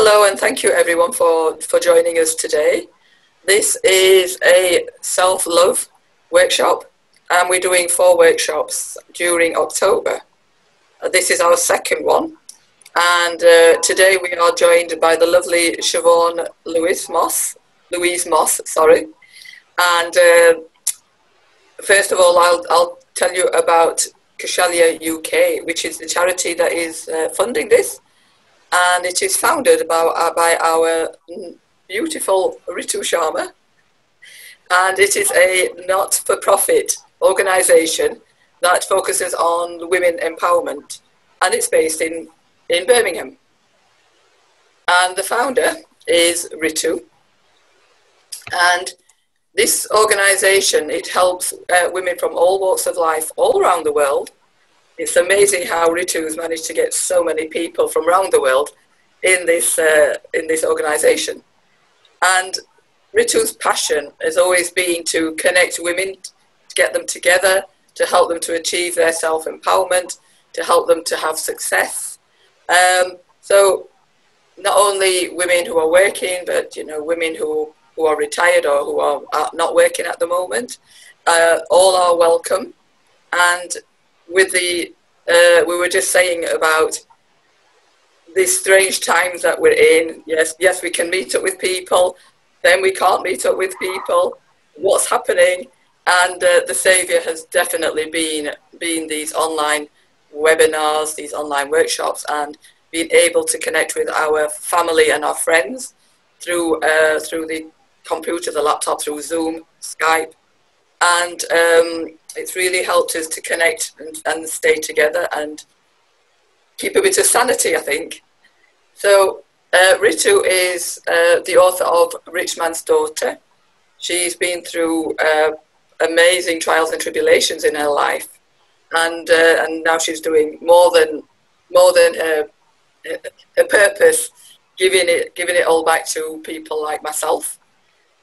Hello, and thank you everyone for joining us today. This is a self-love workshop, and we're doing 4 workshops during October. This is our second one, and today we are joined by the lovely Siobhan Louise Moss. And first of all, I'll tell you about Kaushalya UK, which is the charity that is funding this. And it is founded by our beautiful Ritu Sharma. And it is a not-for-profit organisation that focuses on women empowerment. And it's based in Birmingham. And the founder is Ritu. And this organisation, it helps women from all walks of life all around the world. It's amazing how Ritu has managed to get so many people from around the world in this organisation. And Ritu's passion has always been to connect women, to get them together, to help them to achieve their self-empowerment, to help them to have success. So not only women who are working, but women who are retired or who are not working at the moment, all are welcome. And with the, we were just saying about these strange times that we're in. Yes, we can meet up with people, then we can't meet up with people. What's happening? And the saviour has definitely been these online webinars, these online workshops, and being able to connect with our family and our friends through the computer, the laptop, through Zoom, Skype. And it's really helped us to connect and stay together and keep a bit of sanity, I think. So Ritu is the author of Rich Man's Daughter. She's been through amazing trials and tribulations in her life, and now she's doing more than her purpose, giving it all back to people like myself.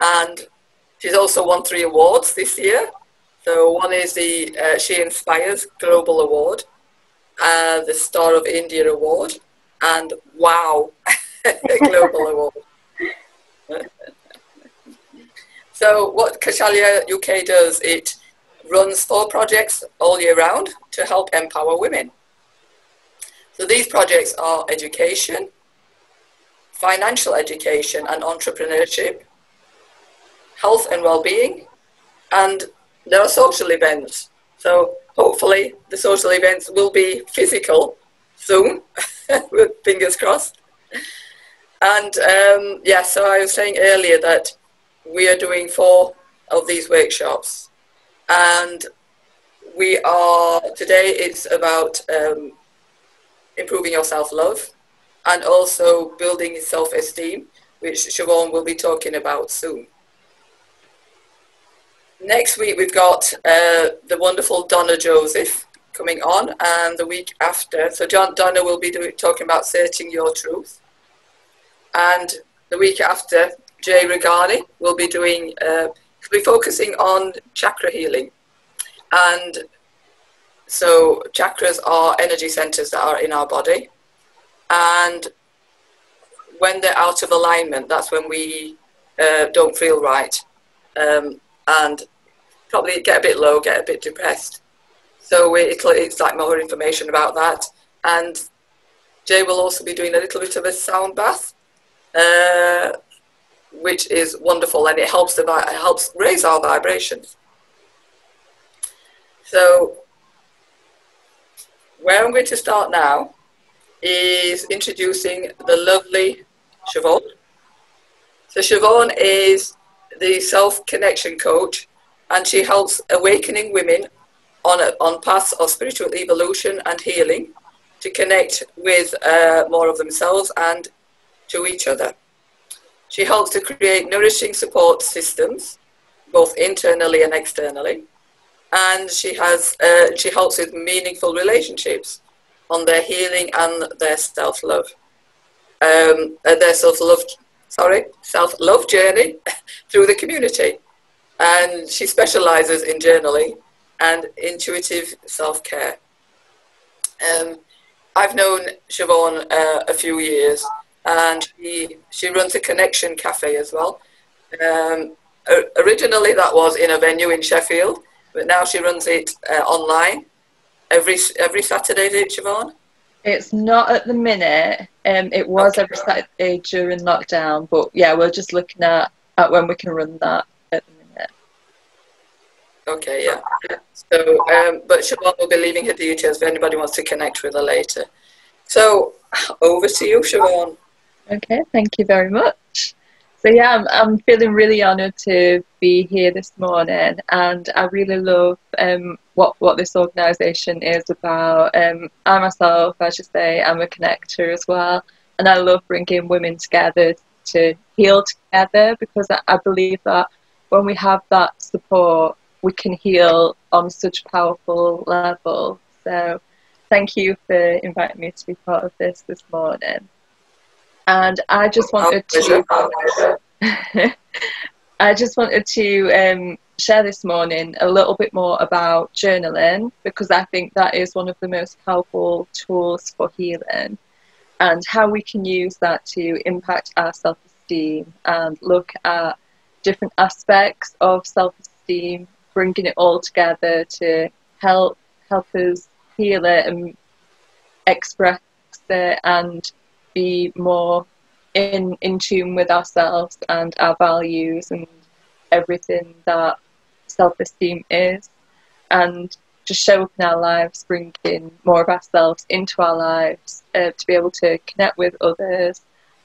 And she's also won 3 awards this year. So one is the She Inspires Global Award, the Star of India Award, and Wow Global Award. So what Kaushalya UK does, it runs 4 projects all year round to help empower women. So these projects are education, financial education and entrepreneurship, health and well-being, and there are social events. So hopefully the social events will be physical soon, with fingers crossed. And yeah, so I was saying earlier that we are doing 4 of these workshops, and today it's about improving your self-love and also building self-esteem, which Siobhan will be talking about soon. Next week we've got the wonderful Donna Joseph coming on, and the week after, so Donna will be talking about searching your truth. And the week after, Jay Regani will be focusing on chakra healing. And so chakras are energy centers that are in our body, and when they're out of alignment, that's when we don't feel right. And probably get a bit low, get a bit depressed. So it's like more information about that. And Jay will also be doing a little bit of a sound bath, which is wonderful, and it helps raise our vibrations. So where I'm going to start now is introducing the lovely Siobhan. So Siobhan is the self-connection coach, and she helps awakening women on paths of spiritual evolution and healing to connect with more of themselves and to each other. She helps to create nourishing support systems, both internally and externally, and she helps with meaningful relationships on their healing and their self-love journey through the community. And she specialises in journaling and intuitive self-care. I've known Siobhan a few years, and she runs a Connection Cafe as well. Originally that was in a venue in Sheffield, but now she runs it online every Saturday, is it, Siobhan? It's not at the minute. It was every Saturday during lockdown, but yeah, we're just looking at when we can run that at the minute. Okay, yeah. So, but Siobhan will be leaving her details if anybody wants to connect with her later. So, over to you, Siobhan. Okay, thank you very much. So yeah, I'm feeling really honoured to be here this morning, and I really love what this organisation is about. I myself, as you say, I'm a connector as well, and I love bringing women together to heal together, because I believe that when we have that support, we can heal on such a powerful level. So thank you for inviting me to be part of this morning. And I just wanted to share this morning a little bit more about journaling, because I think that is one of the most powerful tools for healing, and how we can use that to impact our self-esteem and look at different aspects of self-esteem, bringing it all together to help us heal it and express it and be more in tune with ourselves and our values and everything that self-esteem is, and just show up in our lives, bringing more of ourselves into our lives to be able to connect with others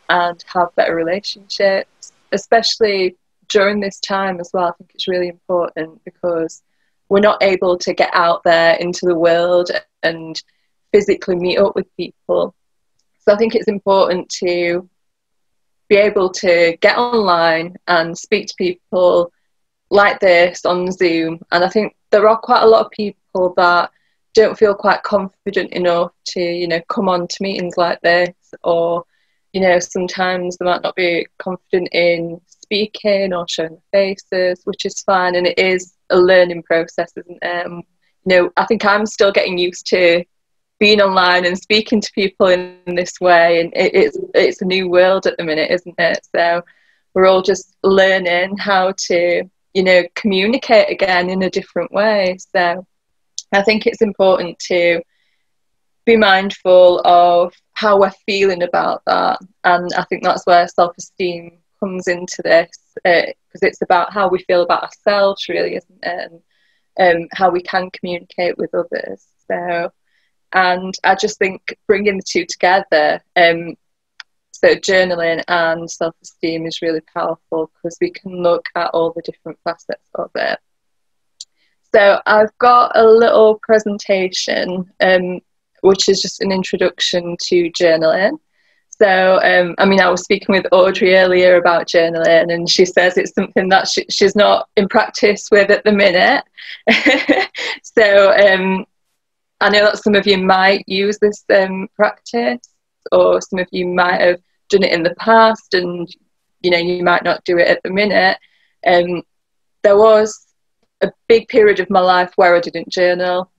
and have better relationships, especially during this time as well. I think it's really important because we're not able to get out there into the world and physically meet up with people. So I think it's important to be able to get online and speak to people like this on Zoom. And I think there are quite a lot of people that don't feel quite confident enough to, you know, come on to meetings like this, or, you know, sometimes they might not be confident in speaking or showing their faces, which is fine. And it is a learning process, isn't it? You know, I think I'm still getting used to being online and speaking to people in this way, and it's a new world at the minute, isn't it? So we're all just learning how to, you know, communicate again in a different way. So I think it's important to be mindful of how we're feeling about that, and I think that's where self-esteem comes into this, because it's about how we feel about ourselves, really, isn't it? And how we can communicate with others. So, and I just think bringing the two together, so journaling and self-esteem, is really powerful, because we can look at all the different facets of it. So I've got a little presentation, which is just an introduction to journaling. So, I mean, I was speaking with Audrey earlier about journaling, and she says it's something that she's not in practice with at the minute. So, I know that some of you might use this practice, or some of you might have done it in the past, and, you know, you might not do it at the minute. There was a big period of my life where I didn't journal,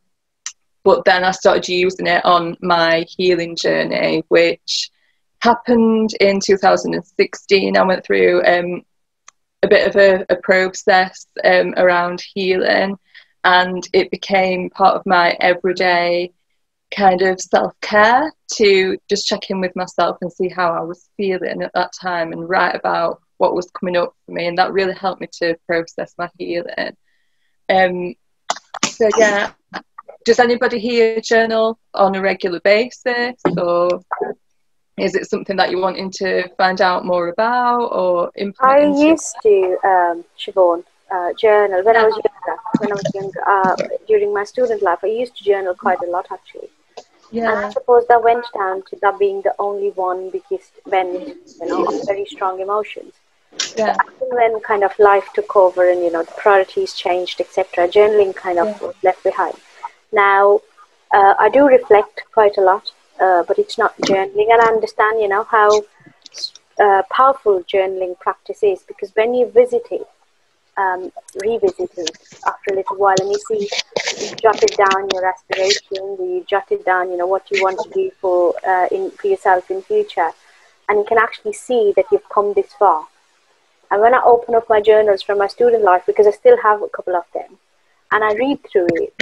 but then I started using it on my healing journey, which happened in 2016. I went through a bit of a process around healing, and it became part of my everyday kind of self-care to just check in with myself and see how I was feeling at that time and write about what was coming up for me, and that really helped me to process my healing. So yeah, does anybody here journal on a regular basis, or is it something that you're wanting to find out more about or implement? I used to, Siobhan, journal when I was younger. During my student life, I used to journal quite a lot, actually. Yeah. And I suppose that went down to that being the only one, because when, you know, very strong emotions. Yeah. But when kind of life took over and, you know, the priorities changed, etc., journaling kind of was left behind. Now, I do reflect quite a lot, but it's not journaling. And I understand, you know, how powerful journaling practice is, because when you visit it, revisit it after a little while, and you see, you jotted down your aspirations, you jotted down, you know, what you want to do for yourself in future. and you can actually see that you've come this far. And when I open up my journals from my student life, because I still have a couple of them, and I read through it,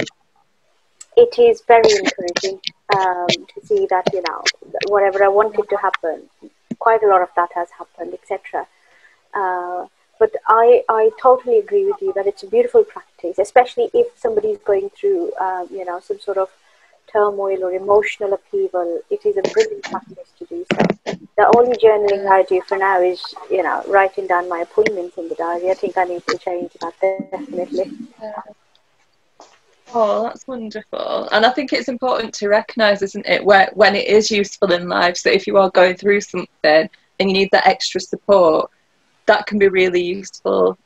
it is very encouraging to see that, you know, whatever I wanted to happen, quite a lot of that has happened, etc. But I totally agree with you that it's a beautiful practice, especially if somebody is going through, you know, some sort of turmoil or emotional upheaval. It is a brilliant practice to do so. The only journaling I do for now is, you know, writing down my appointments in the diary. I think I need to change that, definitely. Oh, that's wonderful. And I think it's important to recognise, isn't it, when it is useful in life. So if you are going through something and you need that extra support, that can be really useful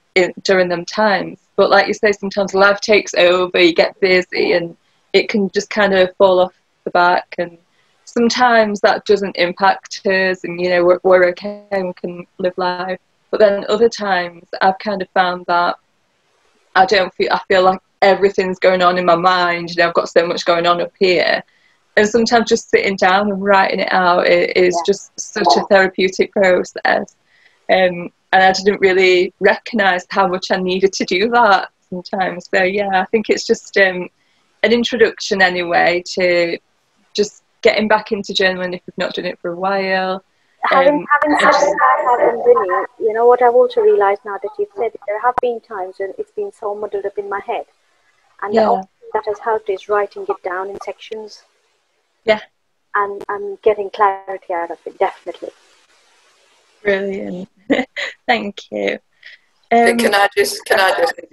during them times. But like you say, sometimes life takes over, you get busy, and it can just kind of fall off the back. And sometimes that doesn't impact us, and, you know, we're okay and we can live life. But then other times I've kind of found that I feel like everything's going on in my mind. You know, I've got so much going on up here. And sometimes just sitting down and writing it out is just such a therapeutic process. And I didn't really recognise how much I needed to do that sometimes. So yeah, I think it's just an introduction anyway to just getting back into journaling if you've not done it for a while. Having said that, I haven't done it, you know what I've also realised now that you've said it, there have been times when it's been so muddled up in my head. And the only thing that has helped is writing it down in sections. Yeah. And getting clarity out of it, definitely. Brilliant. Thank you. Can I just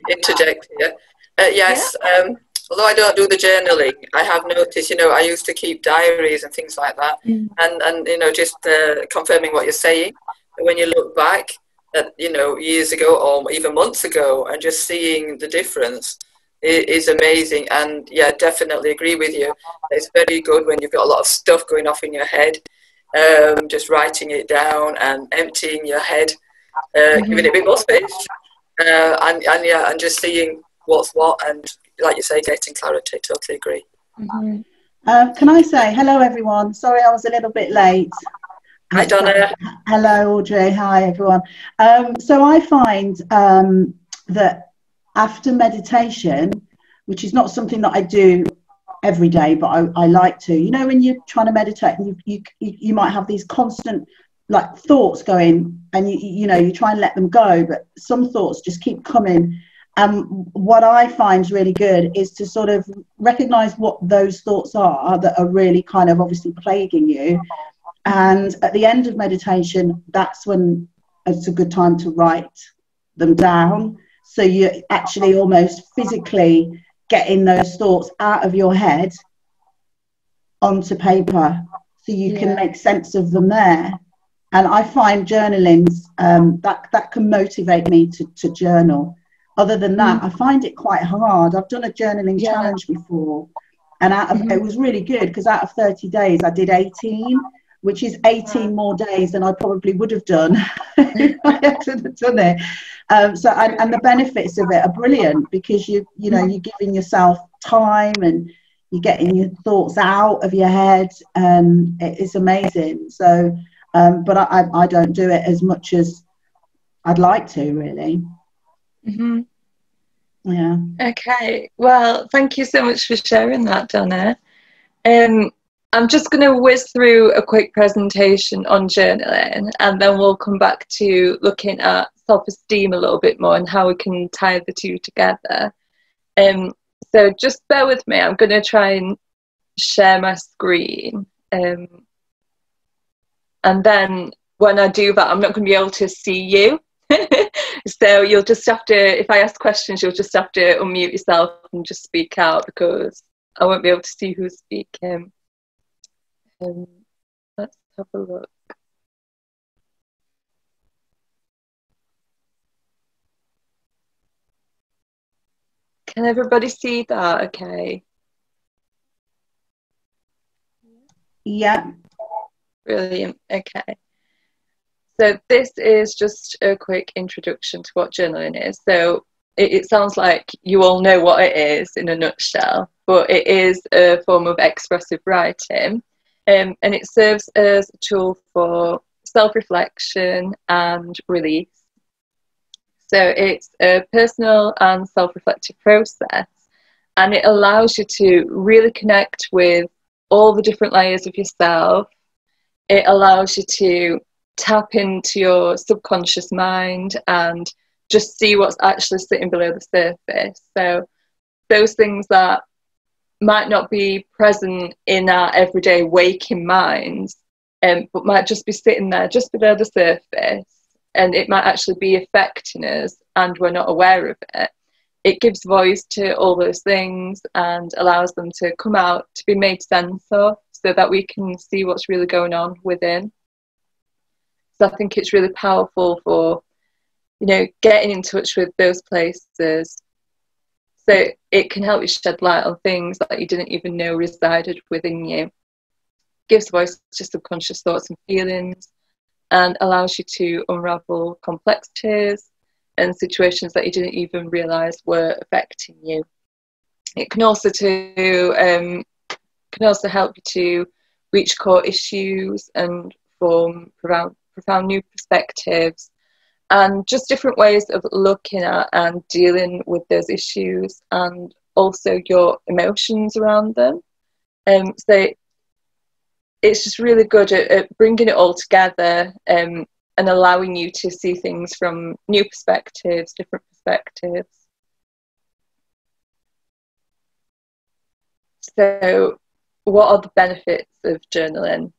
interject here? Yes. Although I don't do the journaling, I have noticed, you know, I used to keep diaries and things like that. And you know, just confirming what you're saying. When you look back at, you know, years ago or even months ago, and just seeing the difference is amazing. And yeah, definitely agree with you. It's very good when you've got a lot of stuff going off in your head, just writing it down and emptying your head, giving it a bit more space, and just seeing what's what, and like you say, getting clarity. Totally agree. Can I say hello, everyone? Sorry, I was a little bit late. Hi, Donna. Hello, Audrey. Hi, everyone. So I find that after meditation, which is not something that I do every day, but I like to, you know, when you're trying to meditate and you might have these constant like thoughts going, and you know, you try and let them go, but some thoughts just keep coming. What I find is really good is to sort of recognize what those thoughts are that are really kind of obviously plaguing you. And at the end of meditation, that's when it's a good time to write them down. So you're actually almost physically getting those thoughts out of your head onto paper, so you can make sense of them there. And I find journaling, that can motivate me to journal. Other than that, I find it quite hard. I've done a journaling challenge before, and it was really good, because out of 30 days I did 18, which is 18 more days than I probably would have done if I hadn't done it. So the benefits of it are brilliant, because you're giving yourself time and you're getting your thoughts out of your head, and it's amazing. So but I don't do it as much as I'd like to, really. Yeah. Okay, well, thank you so much for sharing that, Donna. I'm just going to whiz through a quick presentation on journaling, and then we'll come back to looking at self-esteem a little bit more and how we can tie the two together. So just bear with me. I'm going to try and share my screen. And then when I do that, I'm not going to be able to see you. So you'll just have to, if I ask questions, you'll just have to unmute yourself and just speak out, because I won't be able to see who's speaking. Let's have a look. Can everybody see that okay? Yeah. Brilliant. Okay. So this is just a quick introduction to what journaling is. So it sounds like you all know what it is in a nutshell, but it is a form of expressive writing, and it serves as a tool for self-reflection and release. So it's a personal and self-reflective process, and it allows you to really connect with all the different layers of yourself. It allows you to tap into your subconscious mind and just see what's actually sitting below the surface. So those things that might not be present in our everyday waking minds, but might just be sitting there just below the surface, and it might actually be affecting us and we're not aware of it. It gives voice to all those things and allows them to come out, to be made sense of, so that we can see what's really going on within. So I think it's really powerful for, you know, getting in touch with those places. So it can help you shed light on things that you didn't even know resided within you. Gives voice to subconscious thoughts and feelings, and allows you to unravel complexities and situations that you didn't even realise were affecting you. It can also help you to reach core issues and form profound new perspectives, and just different ways of looking at and dealing with those issues, and also your emotions around them. So it's just really good at bringing it all together, and allowing you to see things from new perspectives, different perspectives. So what are the benefits of journaling?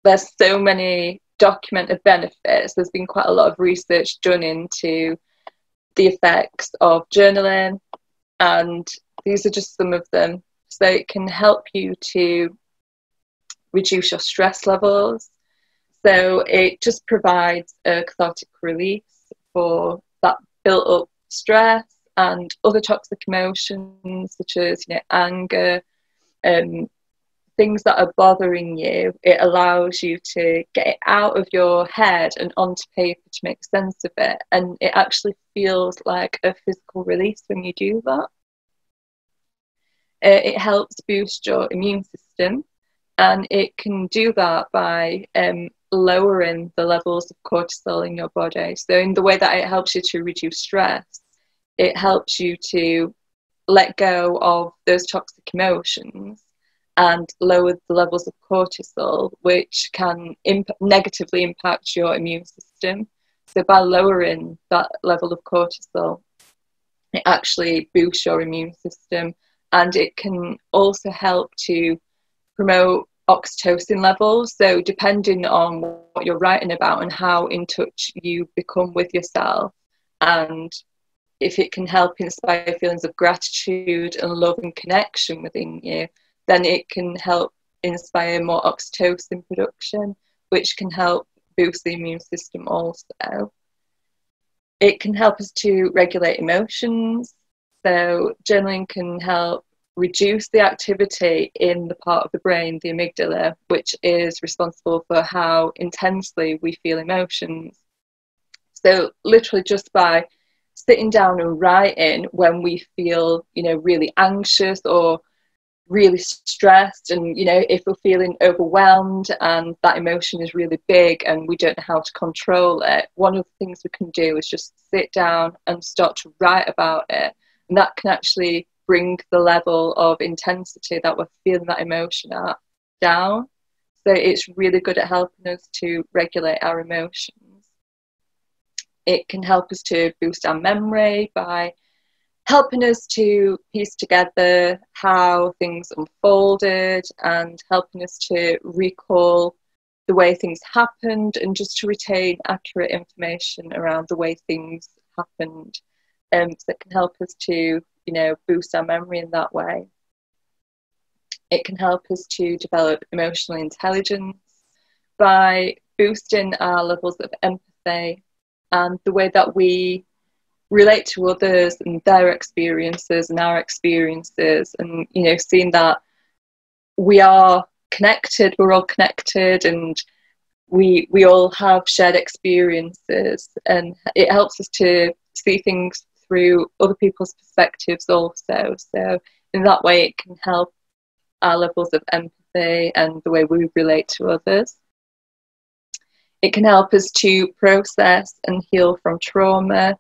There's so many documented benefits. There's been quite a lot of research done into the effects of journaling, and these are just some of them. So it can help you to reduce your stress levels. So it just provides a cathartic release for that built up stress and other toxic emotions, such as, you know, anger, things that are bothering you. It allows you to get it out of your head and onto paper to make sense of it, and it actually feels like a physical release when you do that. It helps boost your immune system, and it can do that by lowering the levels of cortisol in your body. So in the way that it helps you to reduce stress, it helps you to let go of those toxic emotions and lower the levels of cortisol, which can negatively impact your immune system. So by lowering that level of cortisol, it actually boosts your immune system, and it can also help to promote oxytocin levels. So depending on what you're writing about and how in touch you become with yourself, and if it can help inspire feelings of gratitude and love and connection within you, then it can help inspire more oxytocin production, which can help boost the immune system also. It can help us to regulate emotions. So journaling can help reduce the activity in the part of the brain, the amygdala, which is responsible for how intensely we feel emotions. So literally just by sitting down and writing when we feel, you know, really anxious or really stressed, and, you know, if we're feeling overwhelmed and that emotion is really big and we don't know how to control it, one of the things we can do is just sit down and start to write about it, and that can actually bring the level of intensity that we're feeling that emotion at down. So it's really good at helping us to regulate our emotions. It can help us to boost our memory by helping us to piece together how things unfolded and helping us to recall the way things happened, and just to retain accurate information around the way things happened. So it can help us to, you know, boost our memory in that way. It can help us to develop emotional intelligence by boosting our levels of empathy and the way that we relate to others and their experiences and our experiences, and, you know, seeing that we are connected, we're all connected, and we all have shared experiences, and it helps us to see things through other people's perspectives also. So in that way it can help our levels of empathy and the way we relate to others. It can help us to process and heal from trauma.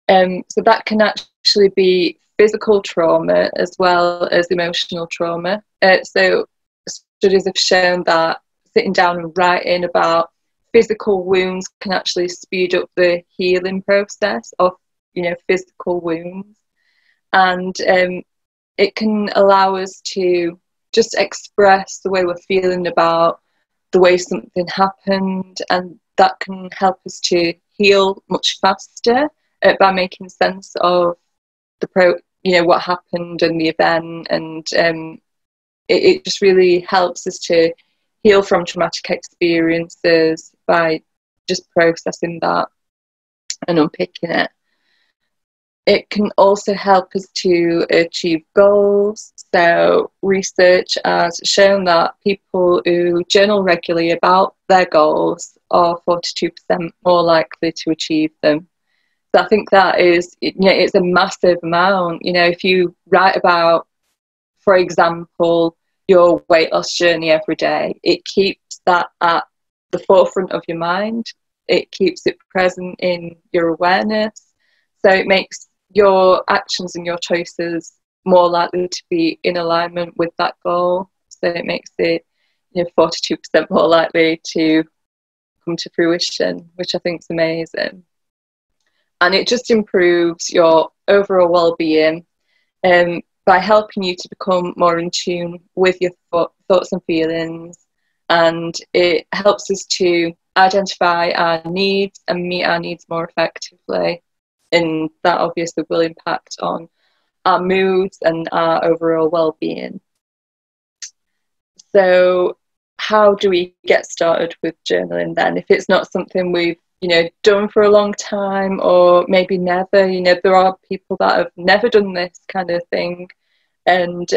So that can actually be physical trauma as well as emotional trauma. So studies have shown that sitting down and writing about physical wounds can actually speed up the healing process of, you know, physical wounds. And it can allow us to just express the way we're feeling about the way something happened, and that can help us to heal much faster by making sense of what happened and the event, and it just really helps us to heal from traumatic experiences by just processing that and unpicking it. It can also help us to achieve goals. So research has shown that people who journal regularly about their goals are 42% more likely to achieve them. So I think that is, it's a massive amount. You know, if you write about, for example, your weight loss journey every day, it keeps that at the forefront of your mind. It keeps it present in your awareness. So it makes your actions and your choices more likely to be in alignment with that goal. So it makes it, 42% more likely to come to fruition, which I think is amazing. And it just improves your overall well-being by helping you to become more in tune with your thoughts and feelings. And it helps us to identify our needs and meet our needs more effectively. And that obviously will impact on our moods and our overall well-being. So how do we get started with journaling then? If it's not something we've done for a long time, or maybe never, there are people that have never done this kind of thing, and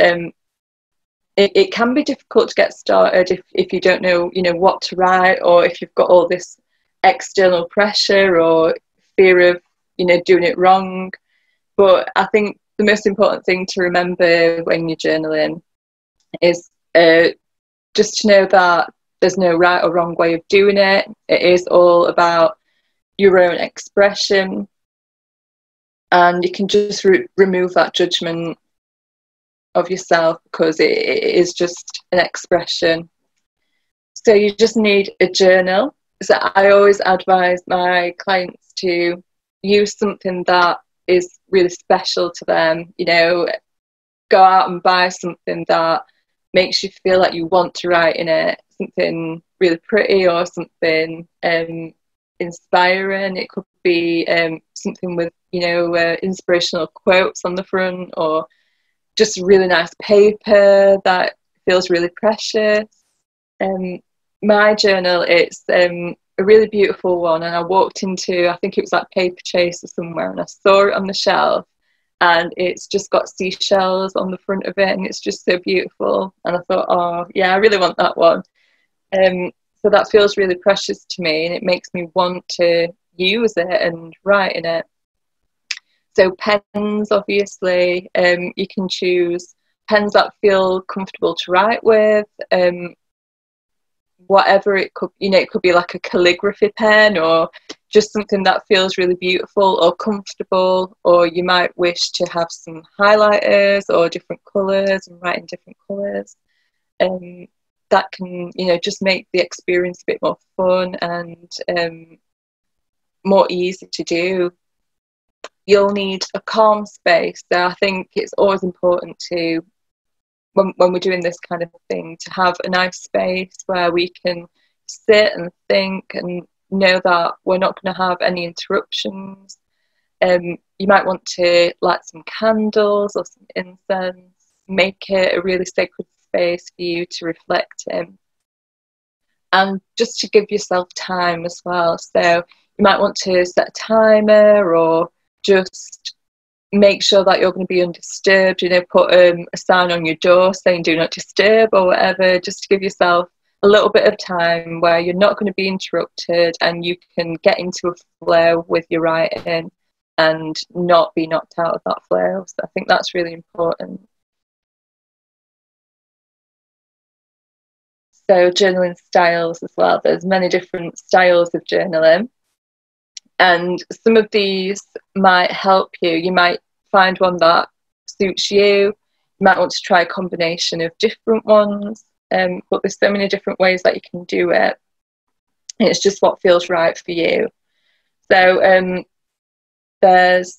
it can be difficult to get started if you don't know what to write, or if you've got all this external pressure or fear of doing it wrong. But I think the most important thing to remember when you're journaling is just to know that there's no right or wrong way of doing it. It is all about your own expression, and you can just remove that judgment of yourself, because it is just an expression. So you just need a journal. So I always advise my clients to use something that is really special to them. Go out and buy something that makes you feel like you want to write in it, something really pretty or something inspiring. It could be something with inspirational quotes on the front, or just really nice paper that feels really precious. My journal, it's a really beautiful one, and I walked into, I think it was like Paper Chase or somewhere, and I saw it on the shelf, and it's just got seashells on the front of it, and it's just so beautiful. And I thought, oh yeah, I really want that one. So that feels really precious to me, and it makes me want to use it and write in it. So pens, obviously, you can choose pens that feel comfortable to write with. Whatever it could, it could be like a calligraphy pen, or just something that feels really beautiful or comfortable. Or you might wish to have some highlighters or different colours and write in different colours. That can, just make the experience a bit more fun and more easy to do. You'll need a calm space. So I think it's always important to, when we're doing this kind of thing, to have a nice space where we can sit and think and know that we're not going to have any interruptions. You might want to light some candles or some incense, make it a really sacred space for you to reflect in, and just to give yourself time as well. So you might want to set a timer, or just make sure that you're going to be undisturbed, put a sign on your door saying do not disturb or whatever, just to give yourself a little bit of time where you're not going to be interrupted, and you can get into a flow with your writing and not be knocked out of that flow. So I think that's really important. So journaling styles as well. There's many different styles of journaling, and some of these might help you. You might find one that suits you. You might want to try a combination of different ones, but there's so many different ways that you can do it. It's just what feels right for you. So there's,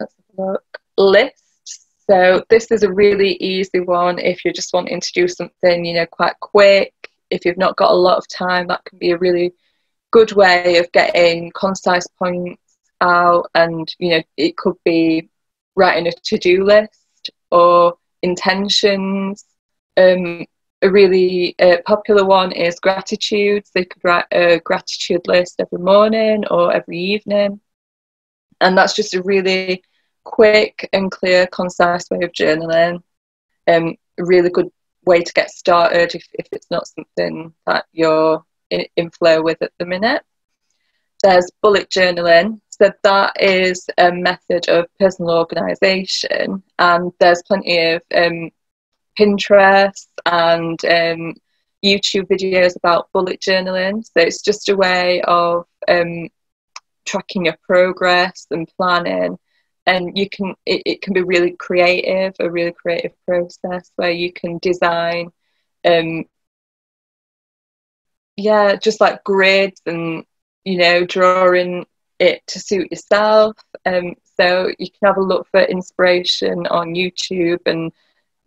let's have a look, lists. So this is a really easy one if you're just wanting to do something, you know, quite quick. If you've not got a lot of time, that can be a really good way of getting concise points out. And, you know, it could be writing a to-do list or intentions. A really popular one is gratitude. So you could write a gratitude list every morning or every evening. And that's just a really quick and clear, concise way of journaling. A really good way to get started if it's not something that you're in flow with at the minute. There's bullet journaling. So that is a method of personal organisation, and there's plenty of Pinterest and YouTube videos about bullet journaling. So it's just a way of tracking your progress and planning. And you can, it can be really creative, a really creative process where you can design, just like grids and, you know, drawing it to suit yourself. So you can have a look for inspiration on YouTube, and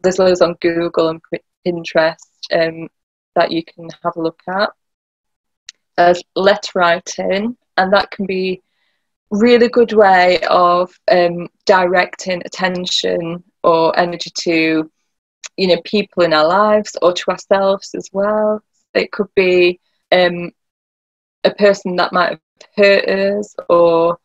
there's loads on Google and Pinterest that you can have a look at. There's letter writing, and that can be really good way of directing attention or energy to, you know, people in our lives or to ourselves as well. It could be a person that might have hurt us or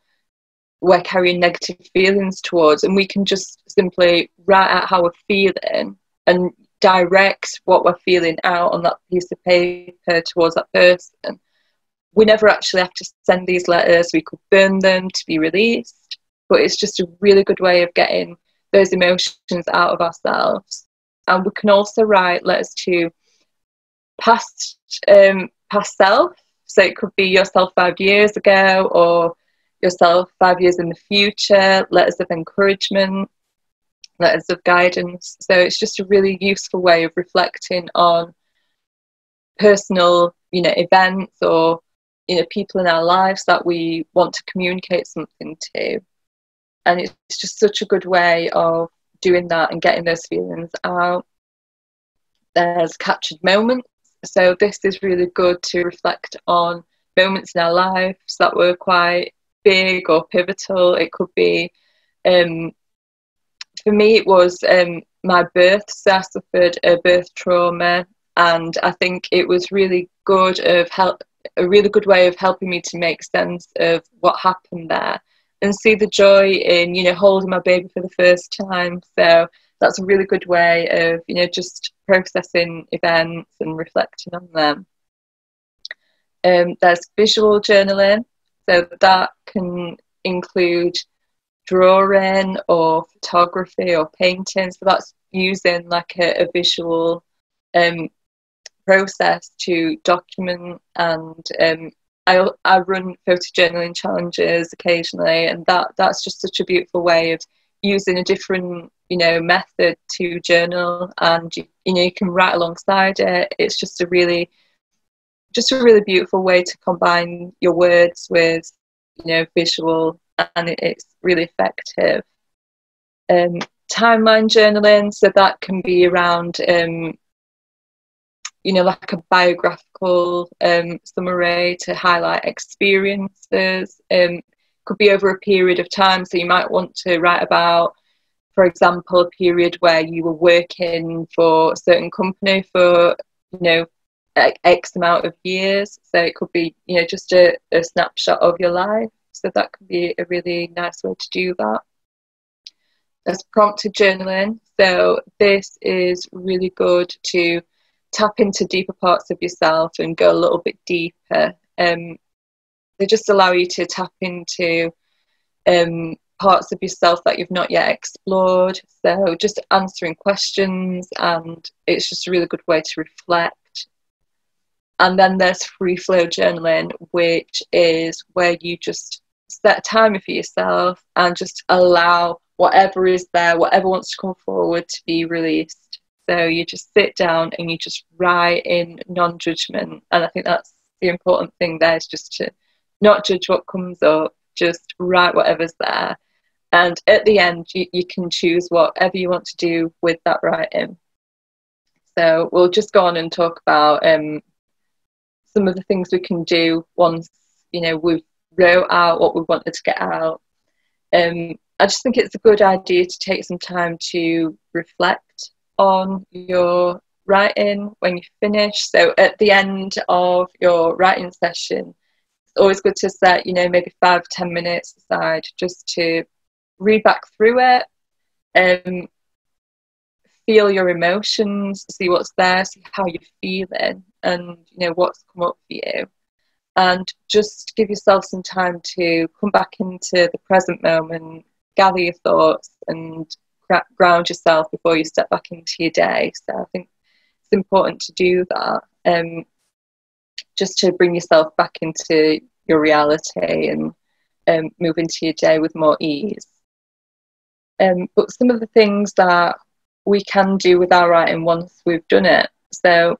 we're carrying negative feelings towards, and we can just simply write out how we're feeling and direct what we're feeling out on that piece of paper towards that person. We never actually have to send these letters. We could burn them to be released, but it's just a really good way of getting those emotions out of ourselves. And we can also write letters to past self. So it could be yourself 5 years ago or yourself 5 years in the future, letters of encouragement, letters of guidance. So it's just a really useful way of reflecting on personal, you know, events or, you know, people in our lives that we want to communicate something to. And it's just such a good way of doing that and getting those feelings out. There's captured moments. So this is really good to reflect on moments in our lives that were quite big or pivotal. It could be, for me, it was my birth. So I suffered a birth trauma, and I think it was really good a really good way of helping me to make sense of what happened there and see the joy in, you know, holding my baby for the first time. So that's a really good way of, you know, just processing events and reflecting on them. There's visual journaling. So that can include drawing or photography or painting. So that's using like a visual process to document. And I run photo journaling challenges occasionally, and that's just such a beautiful way of using a different, you know, method to journal, and you know, you can write alongside it. It's just a really beautiful way to combine your words with, you know, visual, and it's really effective. Timeline journaling, so that can be around you know, like a biographical summary to highlight experiences. Could be over a period of time, so you might want to write about, for example, a period where you were working for a certain company for, you know, X amount of years. So it could be, you know, just a snapshot of your life. So that could be a really nice way to do that. There's prompted journaling. So this is really good to tap into deeper parts of yourself and go a little bit deeper. They just allow you to tap into parts of yourself that you've not yet explored. So just answering questions, and it's just a really good way to reflect. And then there's free flow journaling, which is where you just set a timer for yourself and just allow whatever is there, whatever wants to come forward, to be released. So you just sit down and you just write in non-judgment. And I think that's the important thing there, is just to not judge what comes up, just write whatever's there. And at the end, you can choose whatever you want to do with that writing. So we'll just go on and talk about some of the things we can do once, you know, we've wrote out what we wanted to get out. I just think it's a good idea to take some time to reflect on your writing when you finish. So at the end of your writing session, it's always good to set, you know, maybe 5-10 minutes aside just to read back through it, feel your emotions, see what's there, see how you're feeling, and you know what's come up for you, and just give yourself some time to come back into the present moment, gather your thoughts, and ground yourself before you step back into your day. So I think it's important to do that, just to bring yourself back into your reality and move into your day with more ease. But some of the things that we can do with our writing once we've done it. So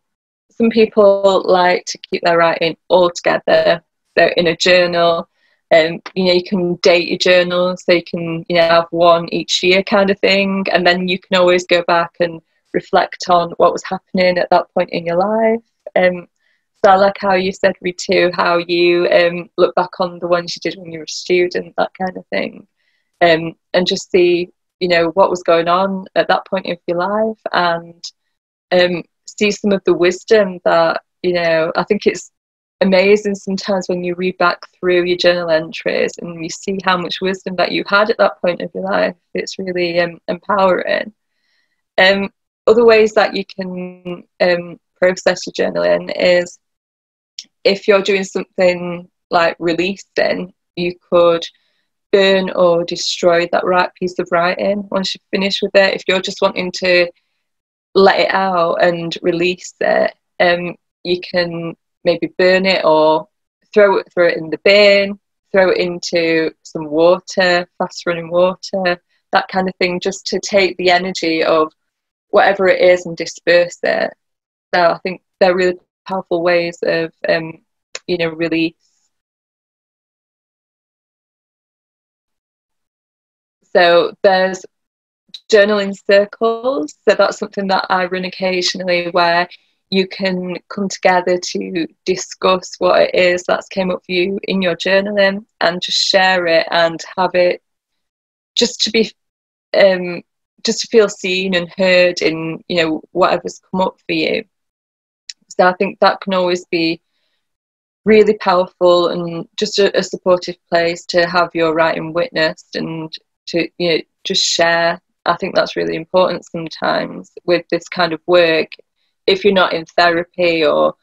some people like to keep their writing all together. So in a journal, you know, you can date your journal, so you can, you know, have one each year kind of thing, and then you can always go back and reflect on what was happening at that point in your life. So I like how you said, Ritu, how you look back on the ones you did when you were a student, that kind of thing, and just see, you know, what was going on at that point of your life, and see some of the wisdom that, you know, I think it's amazing sometimes when you read back through your journal entries and you see how much wisdom that you had at that point of your life. It's really empowering. Other ways that you can process your journaling is, if you're doing something like releasing, you could burn or destroy that right piece of writing once you've finished with it. If you're just wanting to let it out and release it, you can maybe burn it or throw it in the bin, throw it into some water, fast running water, that kind of thing, just to take the energy of whatever it is and disperse it. So I think they're really powerful ways of you know, release. So there's journaling circles. So that's something that I run occasionally, where you can come together to discuss what it is that's came up for you in your journaling, and just share it and have it just to be just to feel seen and heard in, you know, whatever's come up for you. So I think that can always be really powerful, and just a supportive place to have your writing witnessed and to, you know, just share. I think that's really important sometimes with this kind of work. If you're not in therapy, or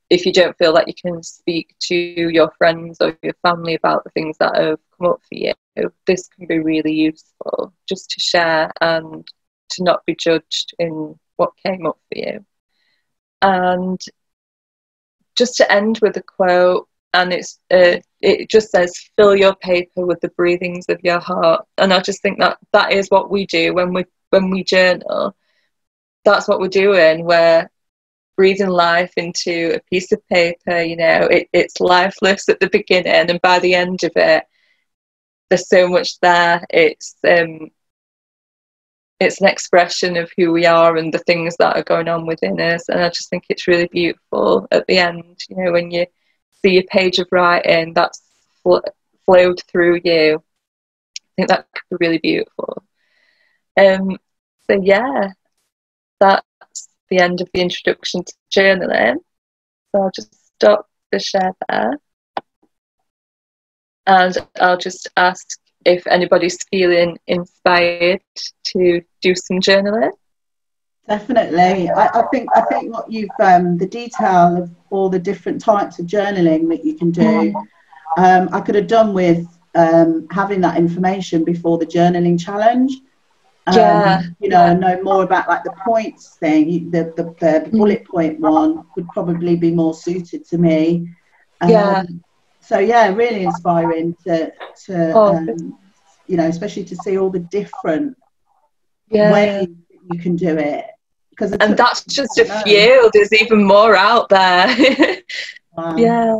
if you don't feel like you can speak to your friends or your family about the things that have come up for you, this can be really useful, just to share and to not be judged in what came up for you. And just to end with a quote, and it just says, fill your paper with the breathings of your heart. And I just think that that is what we do when we journal. That's what we're doing. We're breathing life into a piece of paper. You know, it's lifeless at the beginning, and by the end of it, there's so much there. It's an expression of who we are and the things that are going on within us. And I just think it's really beautiful at the end, you know, when you see a page of writing that's flowed through you. I think that could be really beautiful. So yeah, that's the end of the introduction to journaling. So I'll just stop the share there, and I'll just ask if anybody's feeling inspired to do some journaling. Definitely. I think what you've the detail of all the different types of journaling that you can do, I could have done with having that information before the journaling challenge. You know more about like the points thing. The bullet point one would probably be more suited to me. So yeah, really inspiring to you know, especially to see all the different ways that you can do it. And that's just a few. There's even more out there. Wow. Yeah.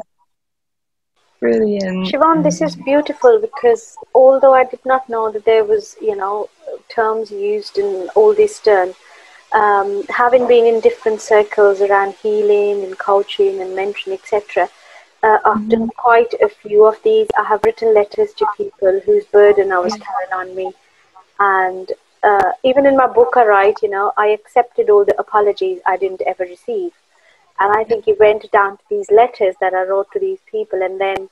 Brilliant. Siobhan, this is beautiful, because although I did not know that there was, you know, terms used in all this turn, having been in different circles around healing and coaching and mentoring, etc., I've done quite a few of these. I have written letters to people whose burden I was carrying on me. And even in my book I write, you know, I accepted all the apologies I didn't ever receive. And I think it went down to these letters that I wrote to these people. And then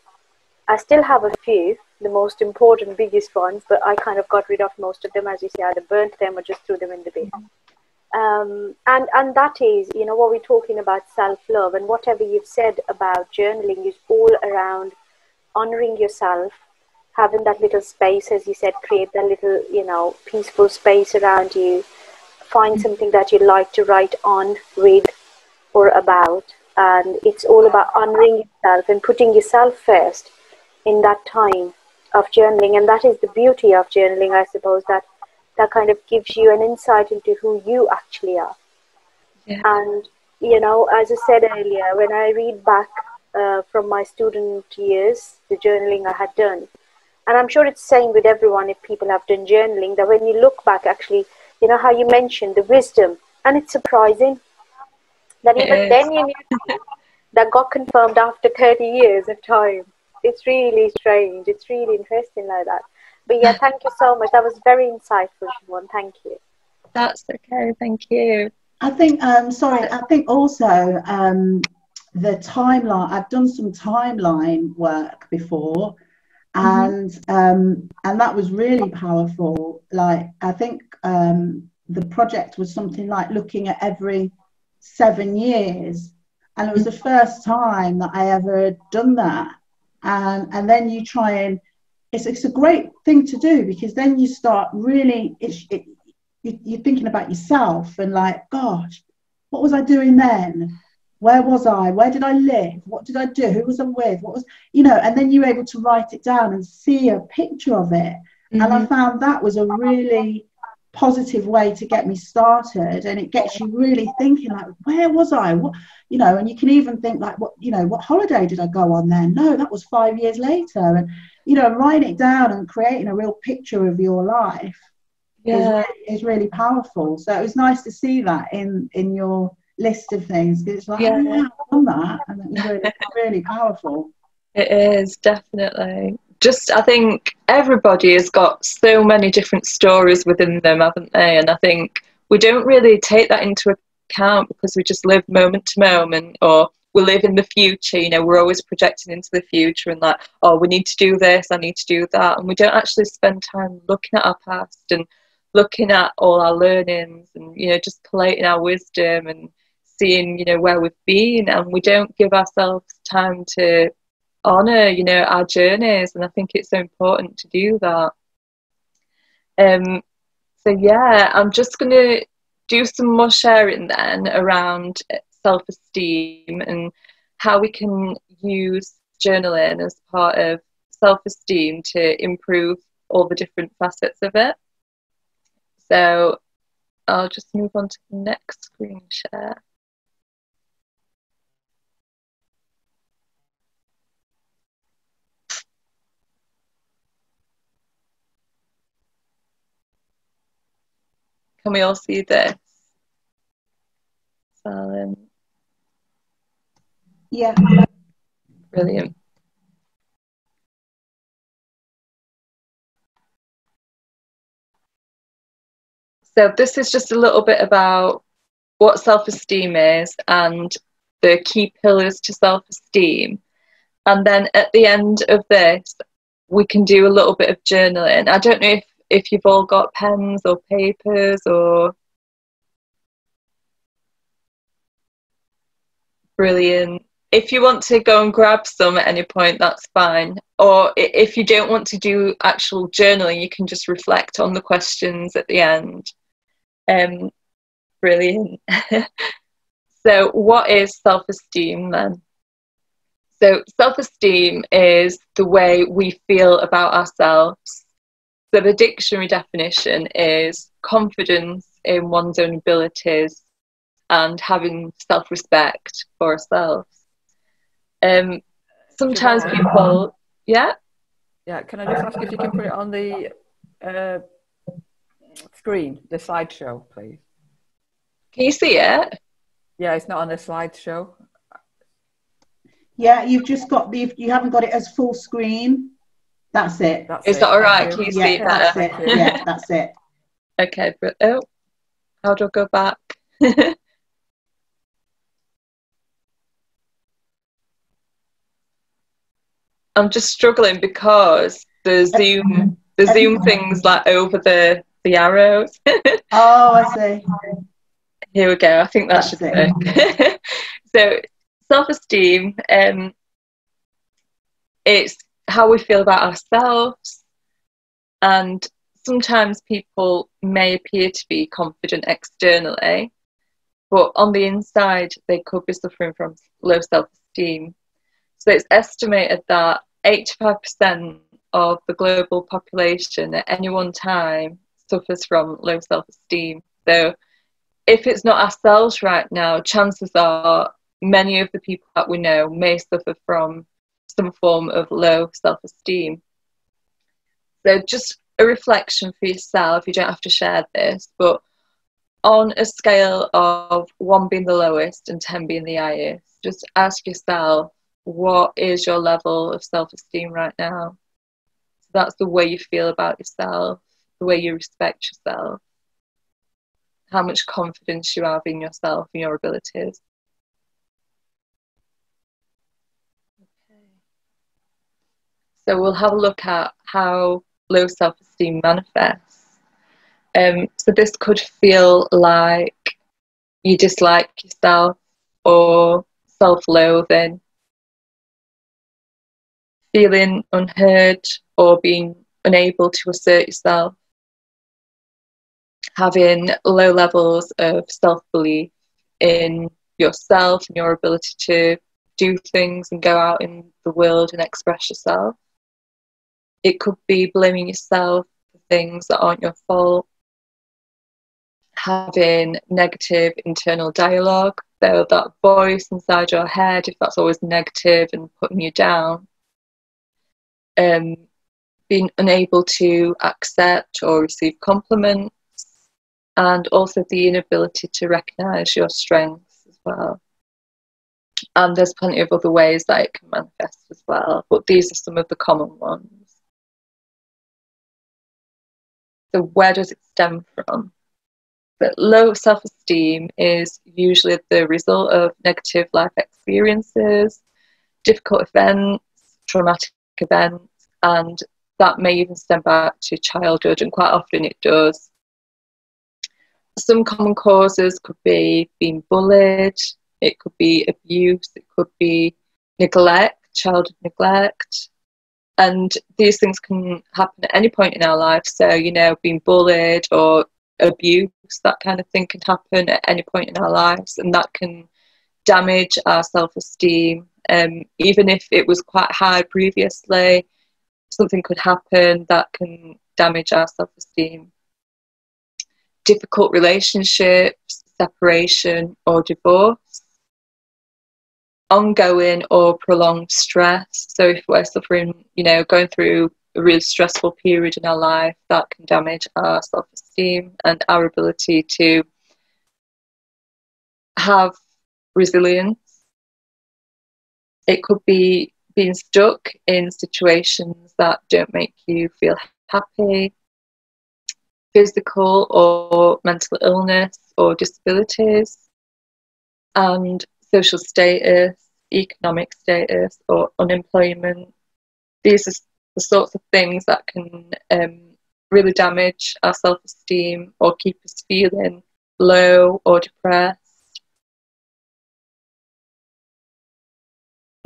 I still have a few, the most important, biggest ones, but I kind of got rid of most of them. As you say, I either burnt them or just threw them in the bin. And that is, you know, what we're talking about, self-love, and whatever you've said about journaling is all around honoring yourself, having that little space, as you said, create that little, you know, peaceful space around you, find something that you like to write on, with, or about, and it's all about honoring yourself and putting yourself first in that time of journaling. And that is the beauty of journaling, I suppose, that kind of gives you an insight into who you actually are. And, you know, as I said earlier, when I read back from my student years, the journaling I had done, and I'm sure it's the same with everyone if people have done journaling, that when you look back, actually, you know how you mentioned the wisdom, and it's surprising that even then you knew that got confirmed after 30 years of time. It's really strange. It's really interesting like that. But yeah, thank you so much. That was very insightful, Siobhan. Thank you. That's okay. Thank you. I think, sorry, I think also the timeline, I've done some timeline work before, and that was really powerful. Like, I think the project was something like looking at every 7 years, and it was the first time that I ever had done that. And then you try and it's a great thing to do, because then you start really you're thinking about yourself and like, gosh, what was I doing then? Where was I? Where did I live? What did I do? Who was I with? What was, you know, and then you're able to write it down and see a picture of it. And I found that was a really positive way to get me started, and it gets you really thinking like, where was I? What, you know, and you can even think like, what, you know, what holiday did I go on then? No, that was 5 years later. And, you know, writing it down and creating a real picture of your life is really powerful. So it was nice to see that in your list of things, because it's like, oh, yeah, I've done that, and it was really, really powerful. It is, definitely. Just, I think everybody has got so many different stories within them, haven't they? And I think we don't really take that into account, because we just live moment to moment, or we live in the future. You know, we're always projecting into the future and like, oh, we need to do this, I need to do that, and we don't actually spend time looking at our past and looking at all our learnings and, you know, just collating our wisdom and seeing, you know, where we've been. And we don't give ourselves time to honour, you know, our journeys, and I think it's so important to do that. So yeah, I'm just going to do some more sharing then around self-esteem and how we can use journaling as part of self-esteem to improve all the different facets of it. So I'll just move on to the next screen share. Can we all see this? Yeah. Brilliant. So this is just a little bit about what self-esteem is and the key pillars to self-esteem. And then at the end of this, we can do a little bit of journaling. I don't know if you've all got pens or papers or... Brilliant. if you want to go and grab some at any point, that's fine. Or if you don't want to do actual journaling, you can just reflect on the questions at the end. Brilliant. So what is self-esteem then? So self-esteem is the way we feel about ourselves. So the dictionary definition is confidence in one's own abilities and having self-respect for ourselves. Sometimes Siobhan? people, yeah? Yeah, can I just ask if you can put it on the screen, the slideshow, please? Can you see it? Yeah, it's not on the slideshow. Yeah, you've just got you haven't got it as full screen. That's it. Is that all right? Can you see it better? That's it. Yeah, that's it. Okay, but how do I go back? I'm just struggling because the Zoom thing's like over the arrows. Oh, I see. Here we go. I think that should work. So self-esteem, it's how we feel about ourselves, and sometimes people may appear to be confident externally, but on the inside they could be suffering from low self-esteem. So it's estimated that 85% of the global population at any one time suffers from low self-esteem. So if it's not ourselves right now, chances are many of the people that we know may suffer from some form of low self-esteem. So just a reflection for yourself, you don't have to share this, but on a scale of 1 being the lowest and 10 being the highest, just ask yourself, what is your level of self-esteem right now? So that's the way you feel about yourself, the way you respect yourself, how much confidence you have in yourself and your abilities. Okay. So we'll have a look at how low self-esteem manifests. So this could feel like you dislike yourself or self-loathing, feeling unheard or being unable to assert yourself, having low levels of self-belief in yourself and your ability to do things and go out in the world and express yourself. It could be blaming yourself for things that aren't your fault, having negative internal dialogue, so that voice inside your head, if that's always negative and putting you down, being unable to accept or receive compliments, and also the inability to recognise your strengths as well. And there's plenty of other ways that it can manifest as well, but these are some of the common ones. So where does it stem from? But low self-esteem is usually the result of negative life experiences, difficult events, traumatic events, and that may even stem back to childhood, and quite often it does. Some common causes could be being bullied, it could be abuse, it could be neglect, childhood neglect, and these things can happen at any point in our life. So, you know, being bullied or abuse, that kind of thing can happen at any point in our lives, and that can damage our self-esteem. Even if it was quite high previously, something could happen that can damage our self-esteem. Difficult relationships, separation or divorce, ongoing or prolonged stress. So if we're suffering, you know, going through a really stressful period in our life, that can damage our self-esteem and our ability to have resilience. It could be being stuck in situations that don't make you feel happy, physical or mental illness or disabilities, and social status, economic status or unemployment. These are the sorts of things that can really damage our self-esteem or keep us feeling low or depressed.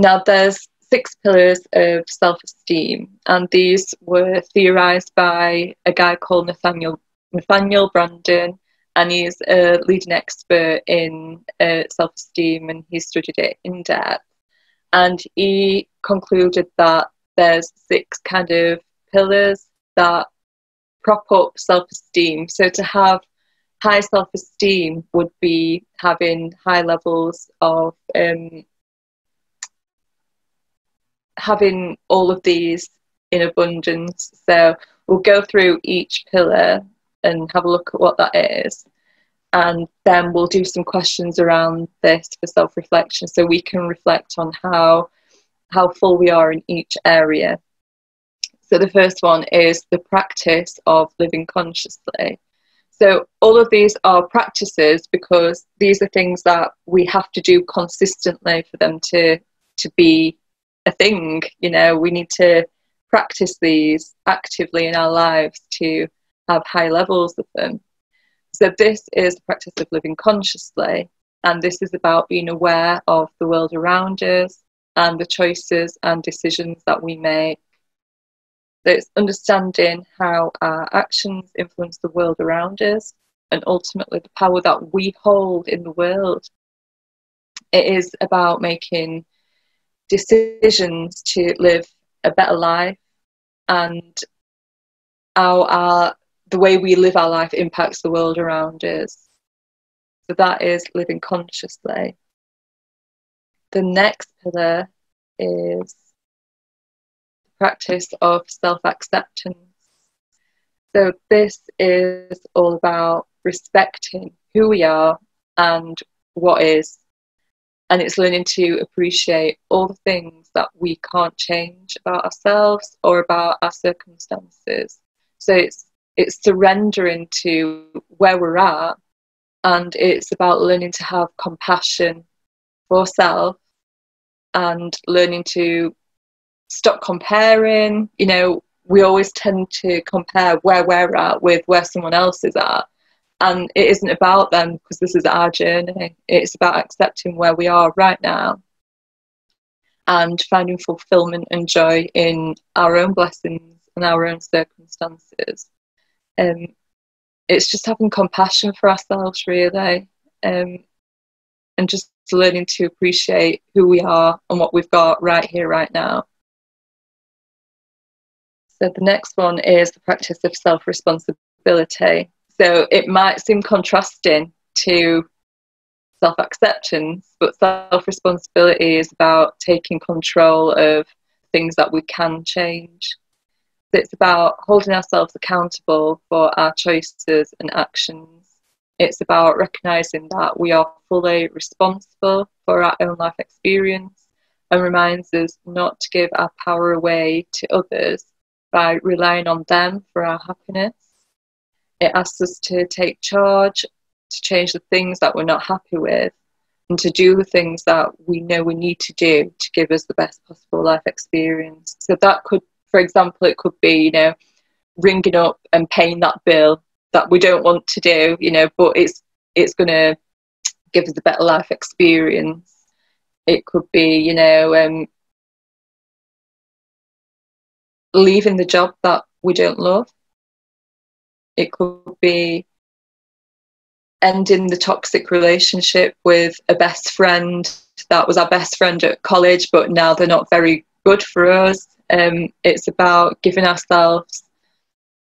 Now, there's 6 pillars of self-esteem, and these were theorised by a guy called Nathaniel Brandon, and he's a leading expert in self-esteem, and he studied it in depth. And he concluded that there's 6 kind of pillars that prop up self-esteem. So to have high self-esteem would be having high levels of having all of these in abundance. So we'll go through each pillar and have a look at what that is, and then we'll do some questions around this for self-reflection, so we can reflect on how full we are in each area. So the first one is the practice of living consciously. So all of these are practices because these are things that we have to do consistently for them to be a thing. You know, we need to practice these actively in our lives to have high levels of them. So this is the practice of living consciously, and this is about being aware of the world around us and the choices and decisions that we make. So it's understanding how our actions influence the world around us and ultimately the power that we hold in the world. It is about making decisions to live a better life, and how the way we live our life impacts the world around us. So that is living consciously. The next pillar is the practice of self-acceptance. So this is all about respecting who we are and what is. And it's learning to appreciate all the things that we can't change about ourselves or about our circumstances. So it's surrendering to where we're at, and it's about learning to have compassion for self and learning to stop comparing. You know, we always tend to compare where we're at with where someone else is at. And it isn't about them, because this is our journey. It's about accepting where we are right now and finding fulfillment and joy in our own blessings and our own circumstances. It's just having compassion for ourselves, really, and just learning to appreciate who we are and what we've got right here, right now. So the next one is the practice of self-responsibility. So it might seem contrasting to self-acceptance, but self-responsibility is about taking control of things that we can change. So it's about holding ourselves accountable for our choices and actions. It's about recognising that we are fully responsible for our own life experience, and reminds us not to give our power away to others by relying on them for our happiness. It asks us to take charge, to change the things that we're not happy with, and to do the things that we know we need to do to give us the best possible life experience. So that could, for example, it could be, you know, ringing up and paying that bill that we don't want to do, you know, but it's going to give us a better life experience. It could be, you know, leaving the job that we don't love. It could be ending the toxic relationship with a best friend that was our best friend at college, but now they're not very good for us. It's about giving ourselves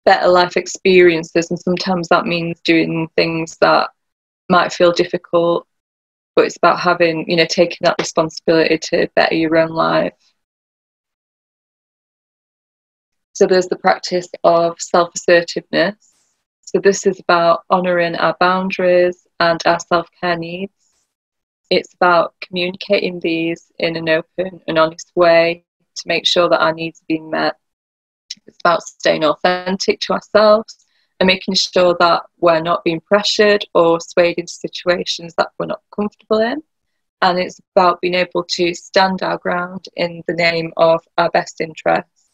better life experiences, and sometimes that means doing things that might feel difficult, but it's about having, you know, taking that responsibility to better your own life. So there's the practice of self-assertiveness. So this is about honouring our boundaries and our self-care needs. It's about communicating these in an open and honest way to make sure that our needs are being met. It's about staying authentic to ourselves and making sure that we're not being pressured or swayed into situations that we're not comfortable in. And it's about being able to stand our ground in the name of our best interests.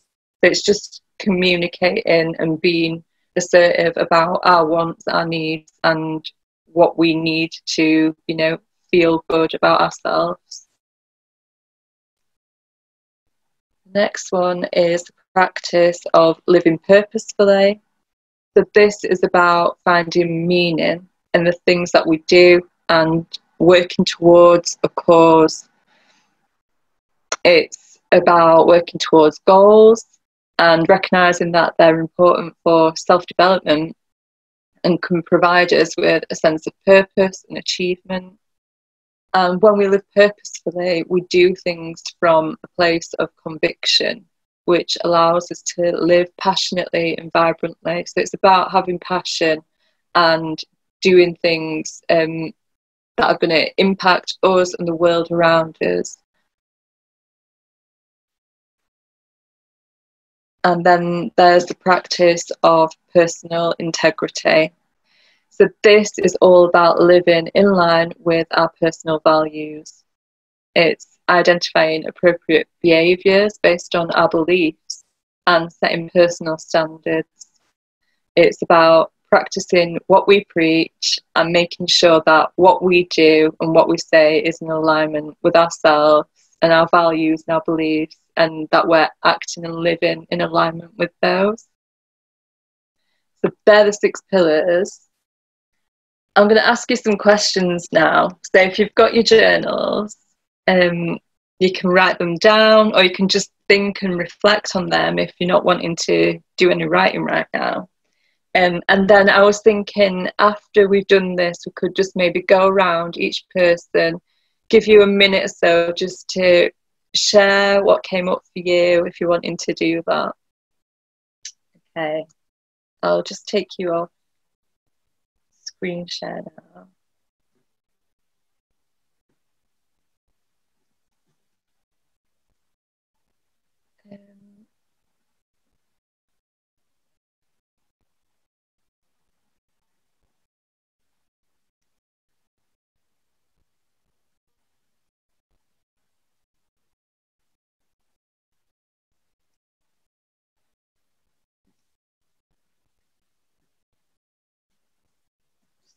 So it's just communicating and being assertive about our wants, our needs, and what we need to, you know, feel good about ourselves. Next one is the practice of living purposefully. So this is about finding meaning in the things that we do and working towards a cause. It's about working towards goals and recognising that they're important for self-development and can provide us with a sense of purpose and achievement. And when we live purposefully, we do things from a place of conviction, which allows us to live passionately and vibrantly. So it's about having passion and doing things that are going to impact us and the world around us. And then there's the practice of personal integrity. So this is all about living in line with our personal values. It's identifying appropriate behaviours based on our beliefs and setting personal standards. It's about practicing what we preach and making sure that what we do and what we say is in alignment with ourselves and our values and our beliefs, and that we're acting and living in alignment with those. So they're the 6 pillars. I'm going to ask you some questions now. So if you've got your journals, you can write them down, or you can just think and reflect on them if you're not wanting to do any writing right now. And then I was thinking, after we've done this, we could just maybe go around each person, give you a minute or so just to share what came up for you if you're wanting to do that. Okay, I'll just take you off screen share now.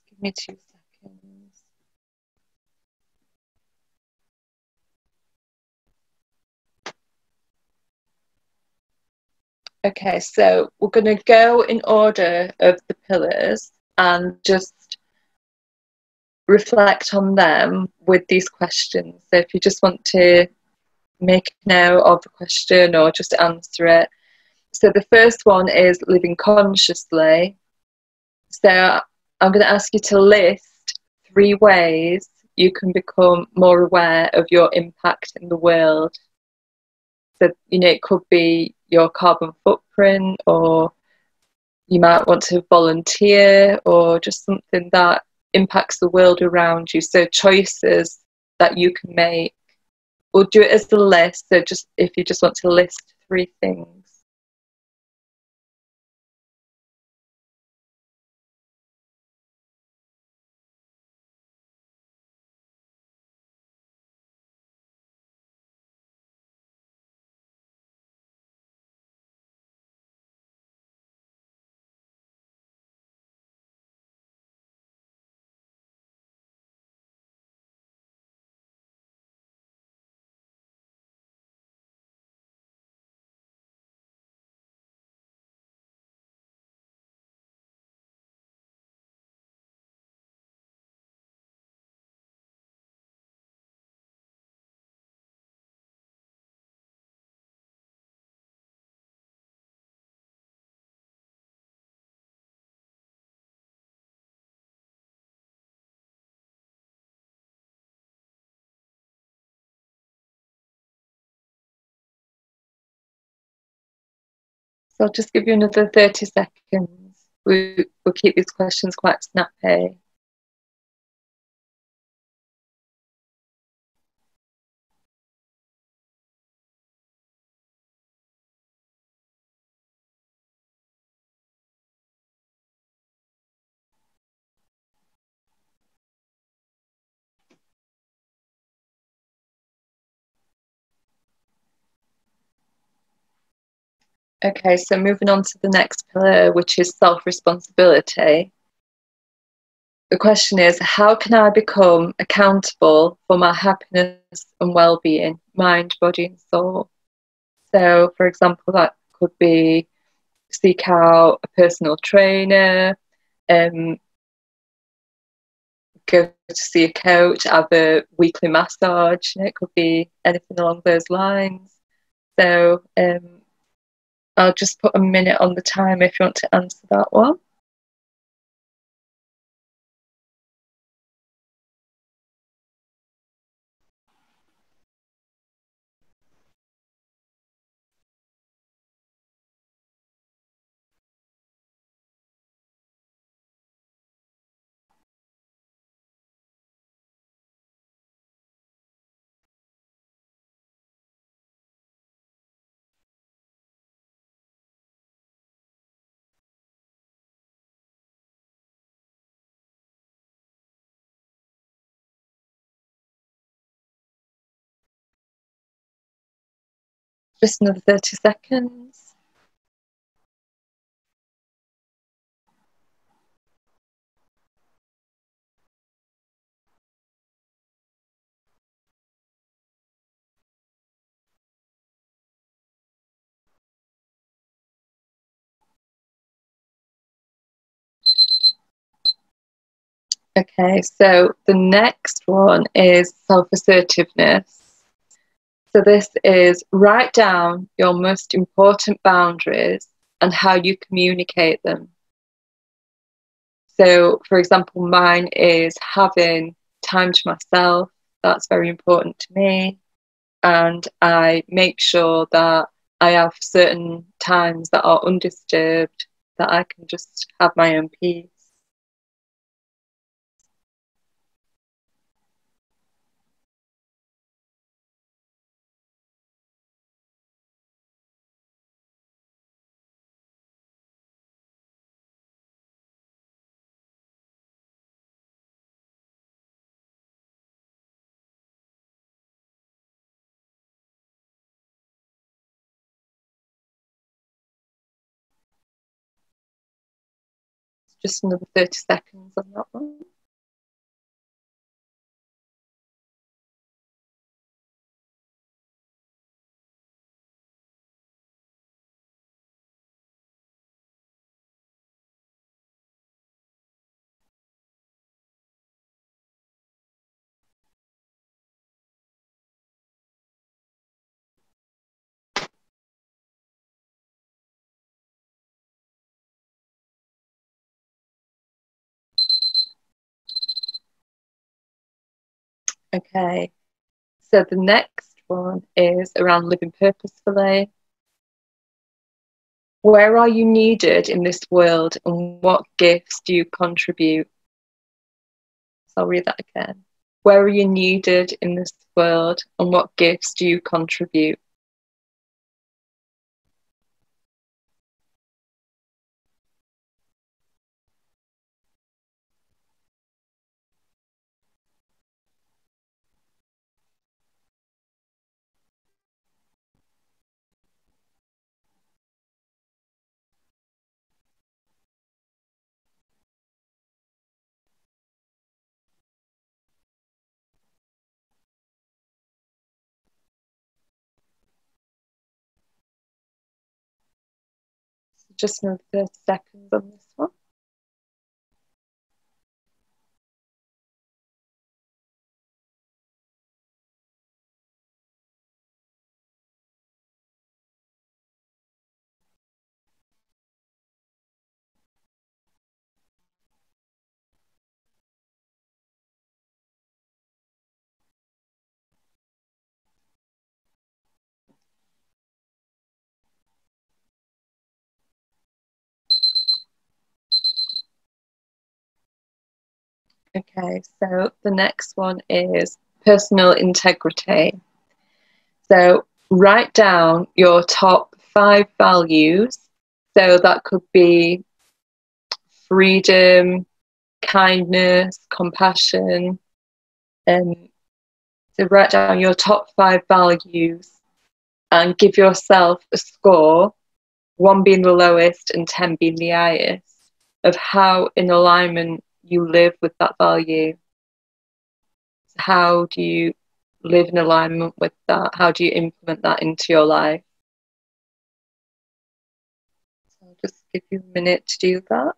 Give me 2 seconds. Okay, so we're going to go in order of the pillars and just reflect on them with these questions. So if you just want to make a note of the question or just answer it. So the first one is living consciously. So I'm going to ask you to list 3 ways you can become more aware of your impact in the world. So, you know, it could be your carbon footprint, or you might want to volunteer, or just something that impacts the world around you. So choices that you can make. We'll do it as a list. So just if you just want to list 3 things. So I'll just give you another 30 seconds. We'll keep these questions quite snappy. Okay, so moving on to the next pillar, which is self-responsibility. The question is, how can I become accountable for my happiness and well-being, mind, body and soul? So, for example, that could be seek out a personal trainer, go to see a coach, have a weekly massage. It could be anything along those lines. So I'll just put a minute on the time if you want to answer that one. Just another 30 seconds. Okay, so the next one is self-assertiveness. So this is write down your most important boundaries and how you communicate them. So, for example, mine is having time to myself. That's very important to me. And I make sure that I have certain times that are undisturbed, that I can just have my own peace. Just another 30 seconds on that one. Okay, so the next one is around living purposefully. Where are you needed in this world and what gifts do you contribute? So I'll read that again. Where are you needed in this world and what gifts do you contribute? Just another 30 seconds on this one. Okay, so the next one is personal integrity. So write down your top 5 values. So that could be freedom, kindness, compassion. So write down your top 5 values and give yourself a score, 1 being the lowest and 10 being the highest, of how in alignment you live with that value. How do you live in alignment with that? How do you implement that into your life? give you a minute to do that.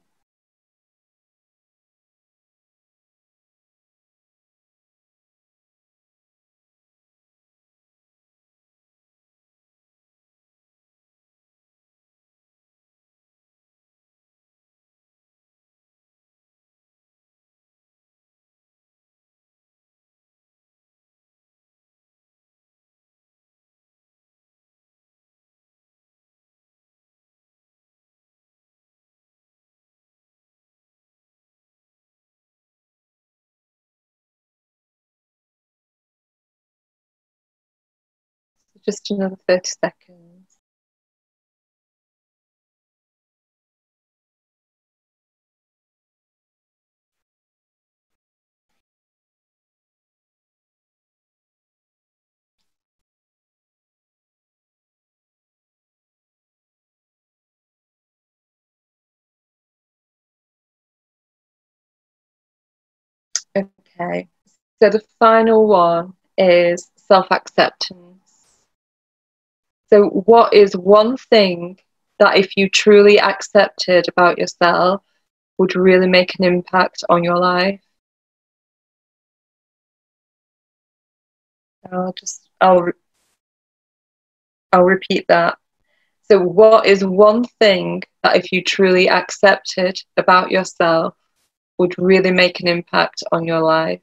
Just another 30 seconds. Okay, so the final one is self-acceptance. So what is one thing that if you truly accepted about yourself would really make an impact on your life? I'll repeat that. So what is one thing that if you truly accepted about yourself would really make an impact on your life?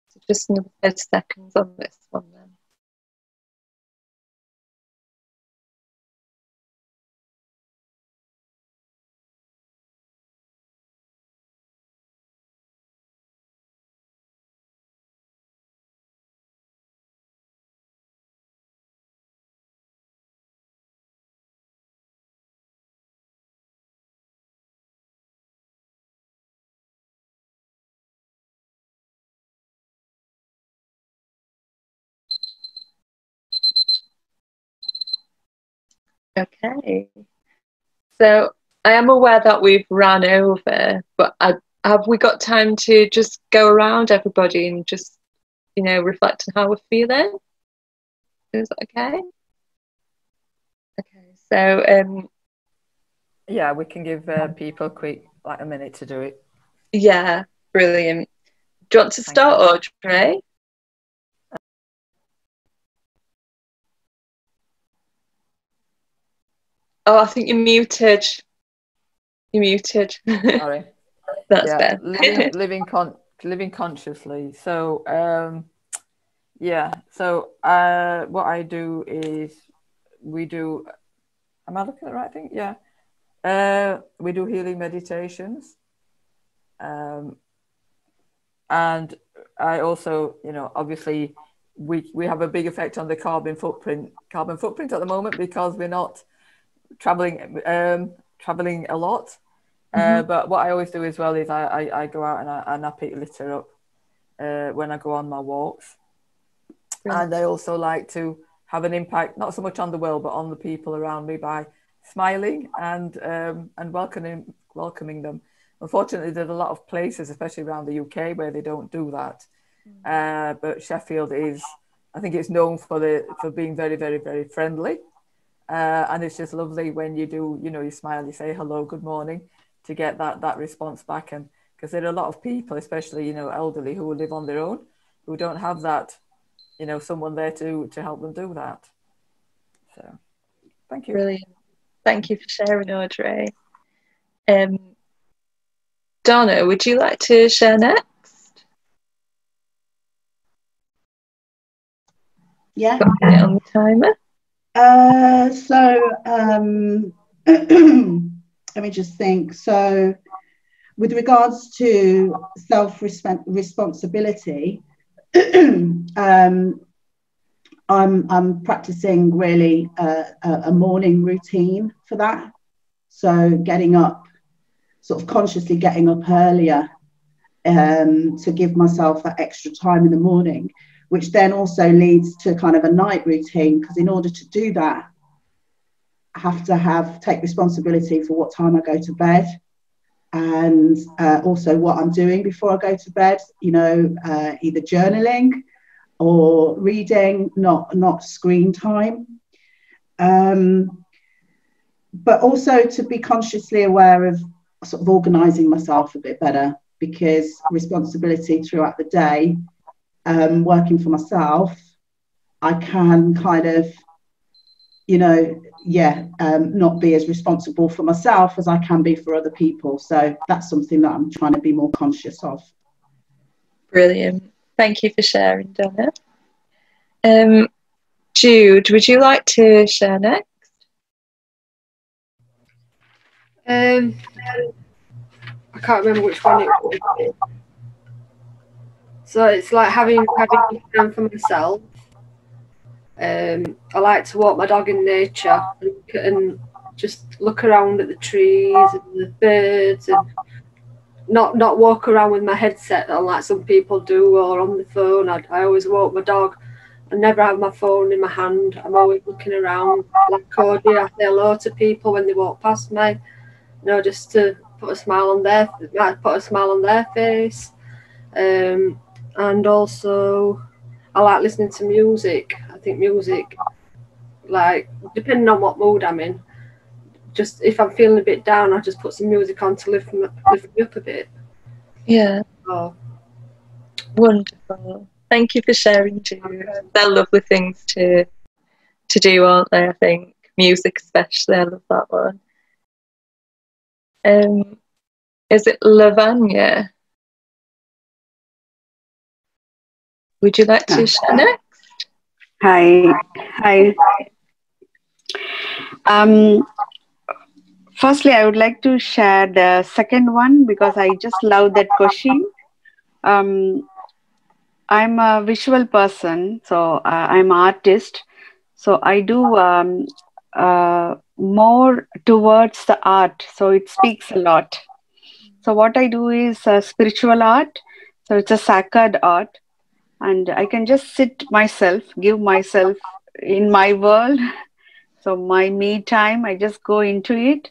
So just another 30 seconds on this one then. Okay, so I am aware that we've ran over, but have we got time to just go around everybody and just, you know, reflect on how we're feeling? Is that okay? Okay, so yeah, we can give people like a minute to do it. Yeah, brilliant. Do you want to start, Audrey? Oh, I think you're muted. You're muted. Sorry. That's fair. living consciously. So yeah. So what I do is we do. Am I looking at the right thing? Yeah. We do healing meditations. And I also, you know, obviously we have a big effect on the carbon footprint at the moment because we're not traveling a lot. But what I always do as well is I go out and I pick litter up when I go on my walks. Brilliant. And I also like to have an impact, not so much on the world, but on the people around me by smiling and welcoming them. Unfortunately, there's a lot of places, especially around the UK, where they don't do that. But Sheffield is, I think it's known for being very, very, very friendly. And it's just lovely when you do, you know, you smile, you say hello, good morning, to get that response back. And because there are a lot of people, especially, you know, elderly who live on their own, who don't have that, you know, someone there to help them do that. So thank you. Brilliant. Thank you for sharing, Audrey. Donna, would you like to share next? Yeah. On the timer. Let me just think. So with regards to self-responsibility, I'm practicing really a morning routine for that. So getting up, sort of consciously getting up earlier to give myself that extra time in the morning, which then also leads to kind of a night routine, because in order to do that, I have to take responsibility for what time I go to bed, and also what I'm doing before I go to bed, you know, either journaling or reading, not screen time. But also to be consciously aware of sort of organising myself a bit better, because responsibility throughout the day, working for myself, I can kind of, you know, not be as responsible for myself as I can be for other people. So that's something that I'm trying to be more conscious of. Brilliant. Thank you for sharing, Donna. Jude, would you like to share next? I can't remember which one it was. So it's like having time for myself. I like to walk my dog in nature and just look around at the trees and the birds, and not walk around with my headset on like some people do, or on the phone. I always walk my dog. I never have my phone in my hand. I'm always looking around. Like Audrey, I say hello to people when they walk past me, you know, just to put a smile on their face. And also, I like listening to music. I think music, like, depending on what mood I'm in, just if I'm feeling a bit down, I just put some music on to lift me up a bit. Yeah. Oh. Wonderful. Thank you for sharing, Jude. They're lovely things to do, aren't they? I think music, especially. I love that one. Is it Lavanya? Would you like to share next? Hi. Firstly, I would like to share the second one because I just love that question. I'm a visual person, so I'm an artist. So I do more towards the art, so it speaks a lot. So what I do is spiritual art. So it's a sacred art, and I can just sit myself, give myself in my world. So my me time, I just go into it.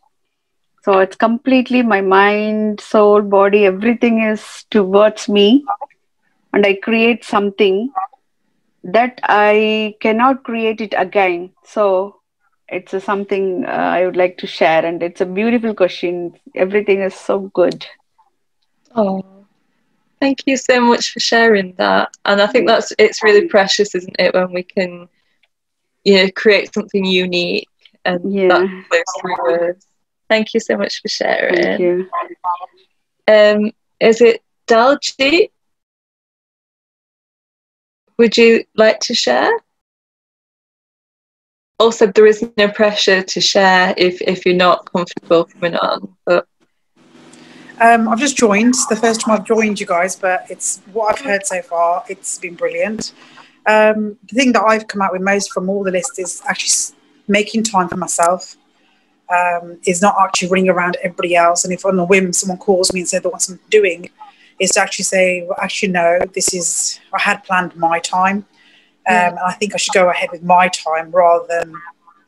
So it's completely my mind, soul, body, everything is towards me. And I create something that I cannot create it again. So it's something I would like to share. And it's a beautiful question. Everything is so good. Oh, thank you so much for sharing that. And I think it's really precious, isn't it, when we can, you know, create something unique and that flows through words. Thank you so much for sharing. Thank you. Is it Daljeet? Would you like to share? Also, there is no pressure to share if you're not comfortable coming on. But I've just joined. It's the first time I've joined you guys, but it's what I've heard so far. It's been brilliant. The thing that I've come out with most from all the list is actually making time for myself. Is not actually running around everybody else. And if on a whim someone calls me and says they want something doing, is to actually say, well, actually, no, I had planned my time. And I think I should go ahead with my time rather than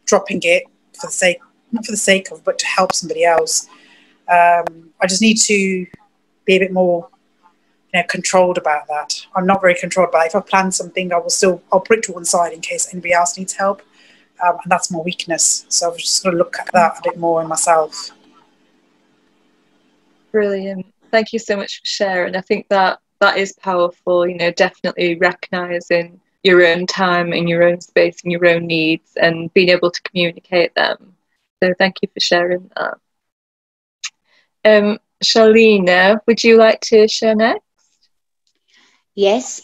dropping it for the sake, not for the sake of, but to help somebody else. I just need to be a bit more, you know, controlled about that. I'm not very controlled about it. If I plan something, I'll put it to one side in case anybody else needs help. And that's my weakness. So I've just got to look at that a bit more in myself. Brilliant. Thank you so much for sharing. I think that is powerful, you know, definitely recognising your own time and your own space and your own needs and being able to communicate them. So thank you for sharing that. Shalina, would you like to share next? Yes.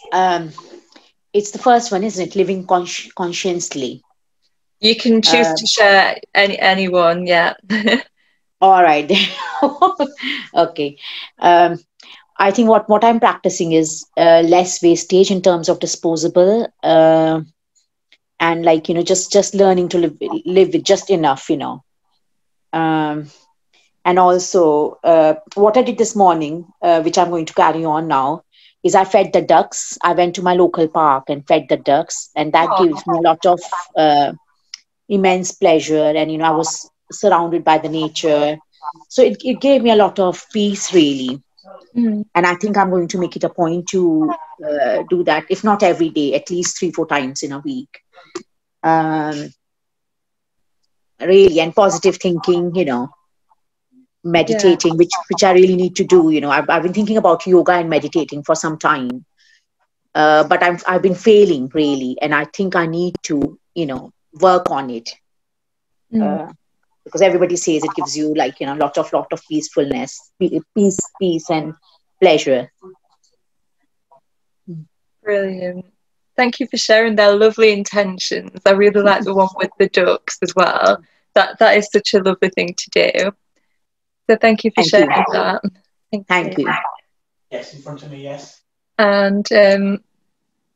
It's the first one, isn't it? Living consciously. You can choose to share anyone, yeah. All right. Okay. I think what I'm practicing is less wastage in terms of disposable, and like, you know, just learning to live with just enough, you know. And also, what I did this morning, which I'm going to carry on now, is I fed the ducks. I went to my local park and fed the ducks, and that gives me a lot of immense pleasure. And, you know, I was surrounded by the nature. So it gave me a lot of peace, really. And I think I'm going to make it a point to do that, if not every day, at least 3-4 times in a week. Really, and positive thinking, you know, meditating, which I really need to do. You know, I've been thinking about yoga and meditating for some time, but I've been failing really, and I think I need to, you know, work on it, because everybody says it gives you, like, you know, lot of peacefulness, peace and pleasure. Brilliant. Thank you for sharing their lovely intentions. I really like the one with the ducks as well. That is such a lovely thing to do. So thank you for sharing that. Thank you. Yes, in front of me, yes. And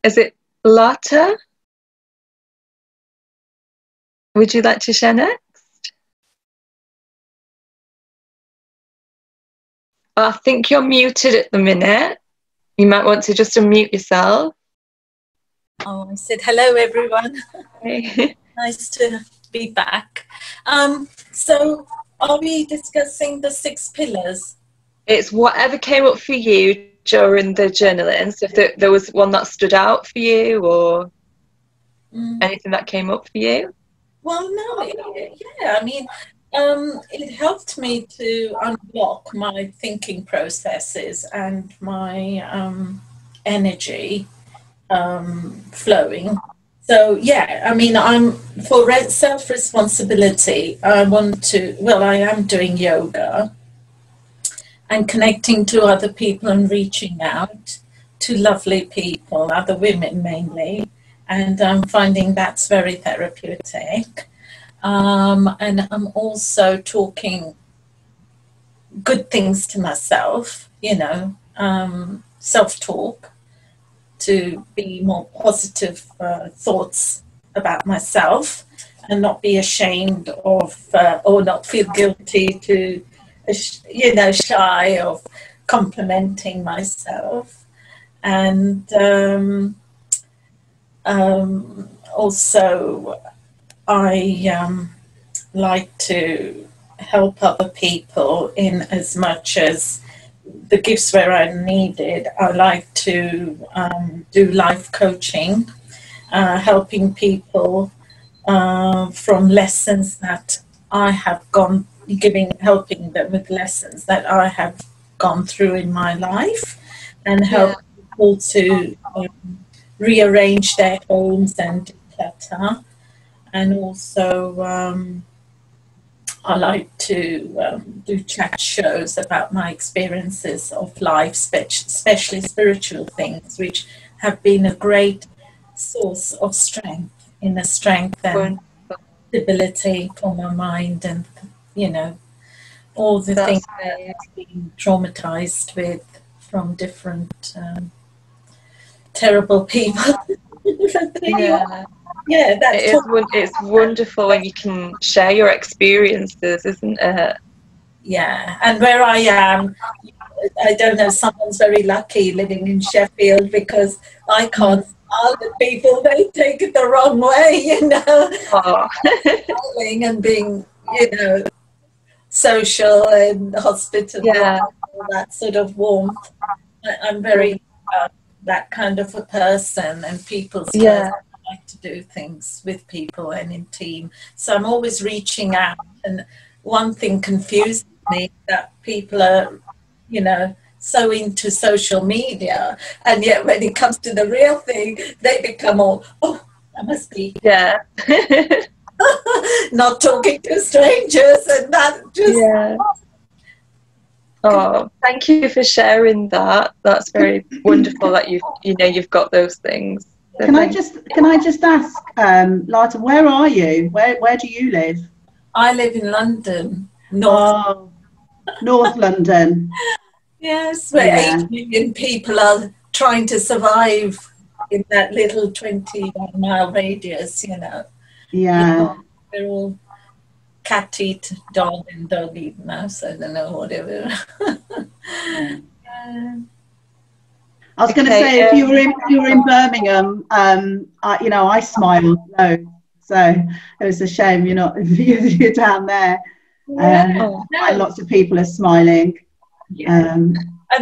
is it Lata? Would you like to share next? I think you're muted at the minute. You might want to just unmute yourself. Oh, I said hello, everyone. Hey. Nice to be back. So are we discussing the 6 pillars? It's whatever came up for you during the journaling. So if there was one that stood out for you, or anything that came up for you? Well, no, yeah, I mean, it helped me to unblock my thinking processes and my flowing. So yeah, I mean, I'm for self-responsibility. I am doing yoga and connecting to other people and reaching out to lovely people, other women mainly, and I'm finding that's very therapeutic. And I'm also talking good things to myself, you know, self-talk, to be more positive thoughts about myself and not be ashamed of or not feel guilty to, you know, shy of complimenting myself. And also I like to help other people in as much as the gifts where I'm needed. I like to do life coaching, helping people from lessons that I have helping them with lessons that I have gone through in my life, and help people to rearrange their homes and declutter. And also I like to do chat shows about my experiences of life, especially spiritual things, which have been a great source of inner strength and stability for my mind, and, you know, all the things that I've been traumatized with from different terrible people. Yeah, it's wonderful when you can share your experiences, isn't it? Yeah, and where I am, I don't know, someone's very lucky living in Sheffield, because I can't smile at people, they take it the wrong way, you know. Smiling and being, you know, social and hospitable, all that sort of warmth. I'm very that kind of a person, and people's person. I like to do things with people and in team. So I'm always reaching out, and one thing confuses me, that people are, you know, so into social media, and yet when it comes to the real thing, they become all, oh, I must be not talking to strangers, and that just Oh, thank you for sharing that. That's very wonderful that you've got those things. So can I just ask, Lata, where are you? Where do you live? I live in London, North London. Yes, where 8 million people are trying to survive in that little 21-mile radius, you know. Yeah. We're all cat eat dog and dog eat mouse. I don't know, whatever. I was going to say, if you were in Birmingham, I smiled loads. So it was a shame you're not you're down there. Lots of people are smiling. And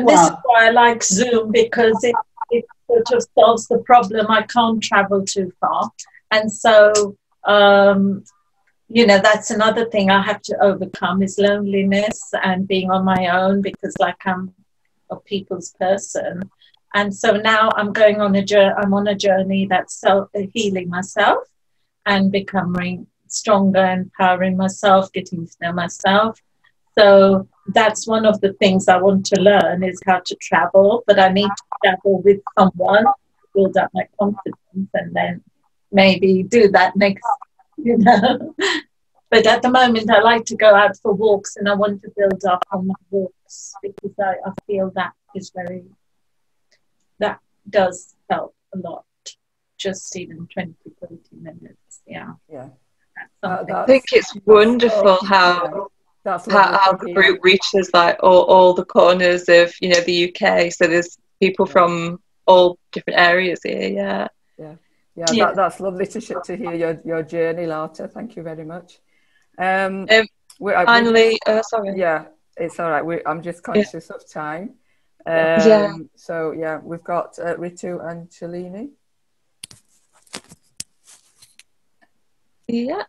this is why I like Zoom, because it sort of solves the problem. I can't travel too far, and so that's another thing I have to overcome is loneliness and being on my own, because I'm a people's person. And so now I'm on a journey that's healing myself and becoming stronger, empowering myself, getting to know myself. So that's one of the things I want to learn, is how to travel, but I need to travel with someone to build up my confidence, and then maybe do that next, But at the moment, I like to go out for walks, and I want to build up on my walks, because I feel that does help a lot. Just even 20, 30 minutes. Yeah. I think it's wonderful how the group reaches all the corners of the UK. So there's people from all different areas here. That's lovely to hear your journey, Lata. Thank you very much. Finally, sorry. Yeah, it's all right. I'm just conscious of time. So we've got Ritu and Shalini. Yeah.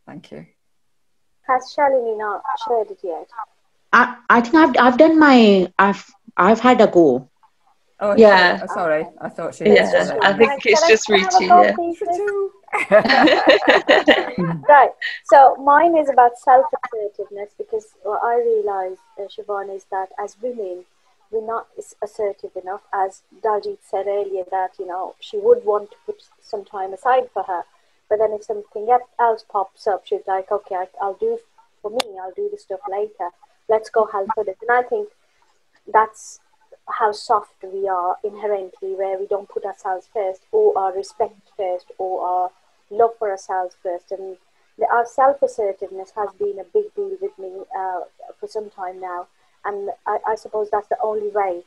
Thank you. Has Shalini not shared it yet? I think I've done my I've had a go. Oh yeah. Sorry, I thought she. Yeah, I think it's just Ritu. Right. So mine is about self-assertiveness, because what I realized, Siobhan, is that as women, we're not assertive enough. As Daljit said earlier, that she would want to put some time aside for her, but then if something else pops up, she's like, okay, I'll do for me. I'll do the stuff later. Let's go help others. And I think that's how soft we are inherently, where we don't put ourselves first, or our respect first, or our love for ourselves first. And our self-assertiveness has been a big deal with me for some time now, and I suppose that's the only way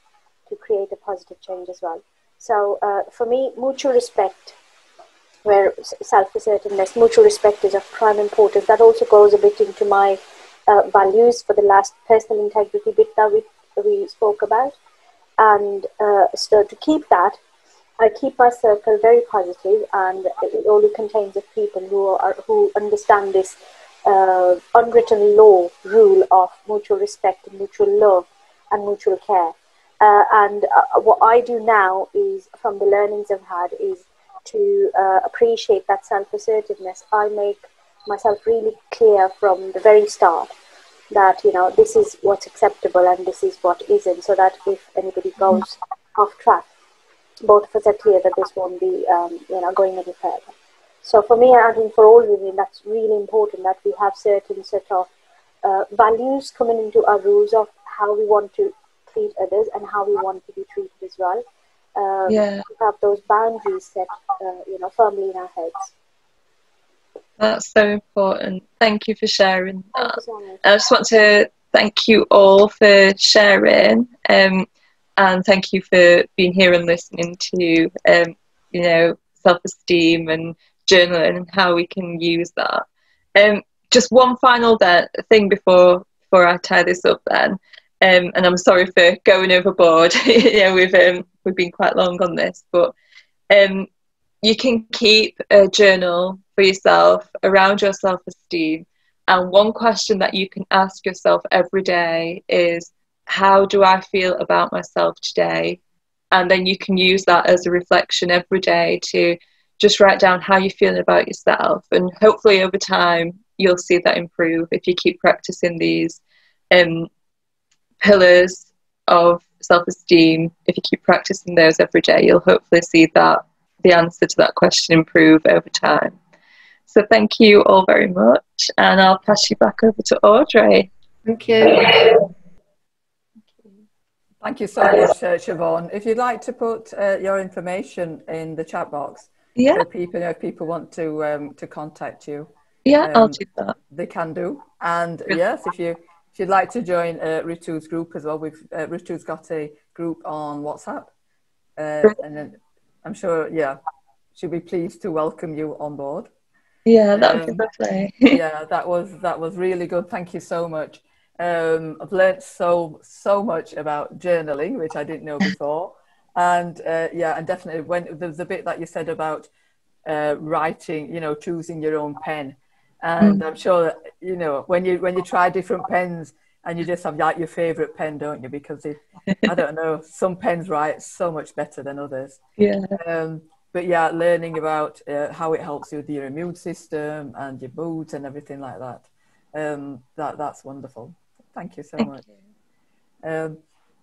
to create a positive change as well. So for me, mutual respect, where self-assertiveness, mutual respect is of prime importance. That also goes a bit into my values for the last personal integrity bit that we spoke about. And so to keep that, I keep my circle very positive, and it only contains of people who understand this unwritten rule of mutual respect and mutual love and mutual care. And what I do now is, from the learnings I've had, is to appreciate that self-assertiveness. I make myself really clear from the very start that this is what's acceptable and this is what isn't, so that if anybody goes off track, both of us are clear that this won't be going any further. So for me, I think for all women, that's really important, that we have certain set of values coming into our rules of how we want to treat others and how we want to be treated as well. We have those boundaries set firmly in our heads. That's so important. Thank you for sharing that. I just want to thank you all for sharing, and thank you for being here and listening to self-esteem and journaling and how we can use that. Just one final thing before I tie this up then, and I'm sorry for going overboard. We've been quite long on this, but you can keep a journal for yourself around your self-esteem, and one question that you can ask yourself every day is, how do I feel about myself today? And then you can use that as a reflection every day to just write down how you're feeling about yourself, and hopefully over time you'll see that improve if you keep practicing these pillars of self-esteem. If you keep practicing those every day, you'll hopefully see that the answer to that question improve over time. So thank you all very much, and I'll pass you back over to Audrey. Thank you. Thank you so much, Siobhan. If you'd like to put your information in the chat box, so people, if people want to contact you, Yeah, I'll do that. They can do. And yes, if you'd like to join Ritu's group as well, Ritu's got a group on WhatsApp, and then I'm sure, she'll be pleased to welcome you on board. Yeah, that would be lovely. Yeah, that was really good. Thank you so much. I've learnt so much about journaling, which I didn't know before, and and definitely when there's a bit that you said about writing, choosing your own pen, and I'm sure that, when you try different pens and you just have like your favorite pen, don't you? Because I don't know, some pens write so much better than others. Yeah. But yeah, learning about how it helps you with your immune system and your moods and everything like that. That's wonderful. Thank you so much.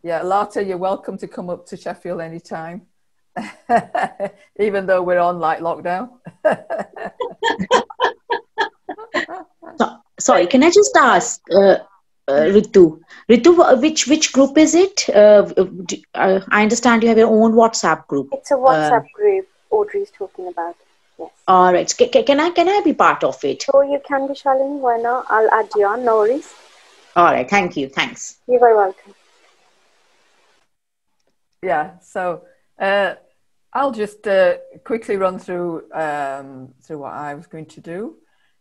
Lata, you're welcome to come up to Sheffield anytime, even though we're on like lockdown. Sorry, can I just ask, Ritu, which group is it? I understand you have your own WhatsApp group. It's a WhatsApp group Audrey is talking about. Yes. All right. Can I be part of it? So you can be, Shalini. Why not? I'll add you on. No worries. All right. Thank you. Thanks. You're very welcome. Yeah. So I'll just quickly run through what I was going to do,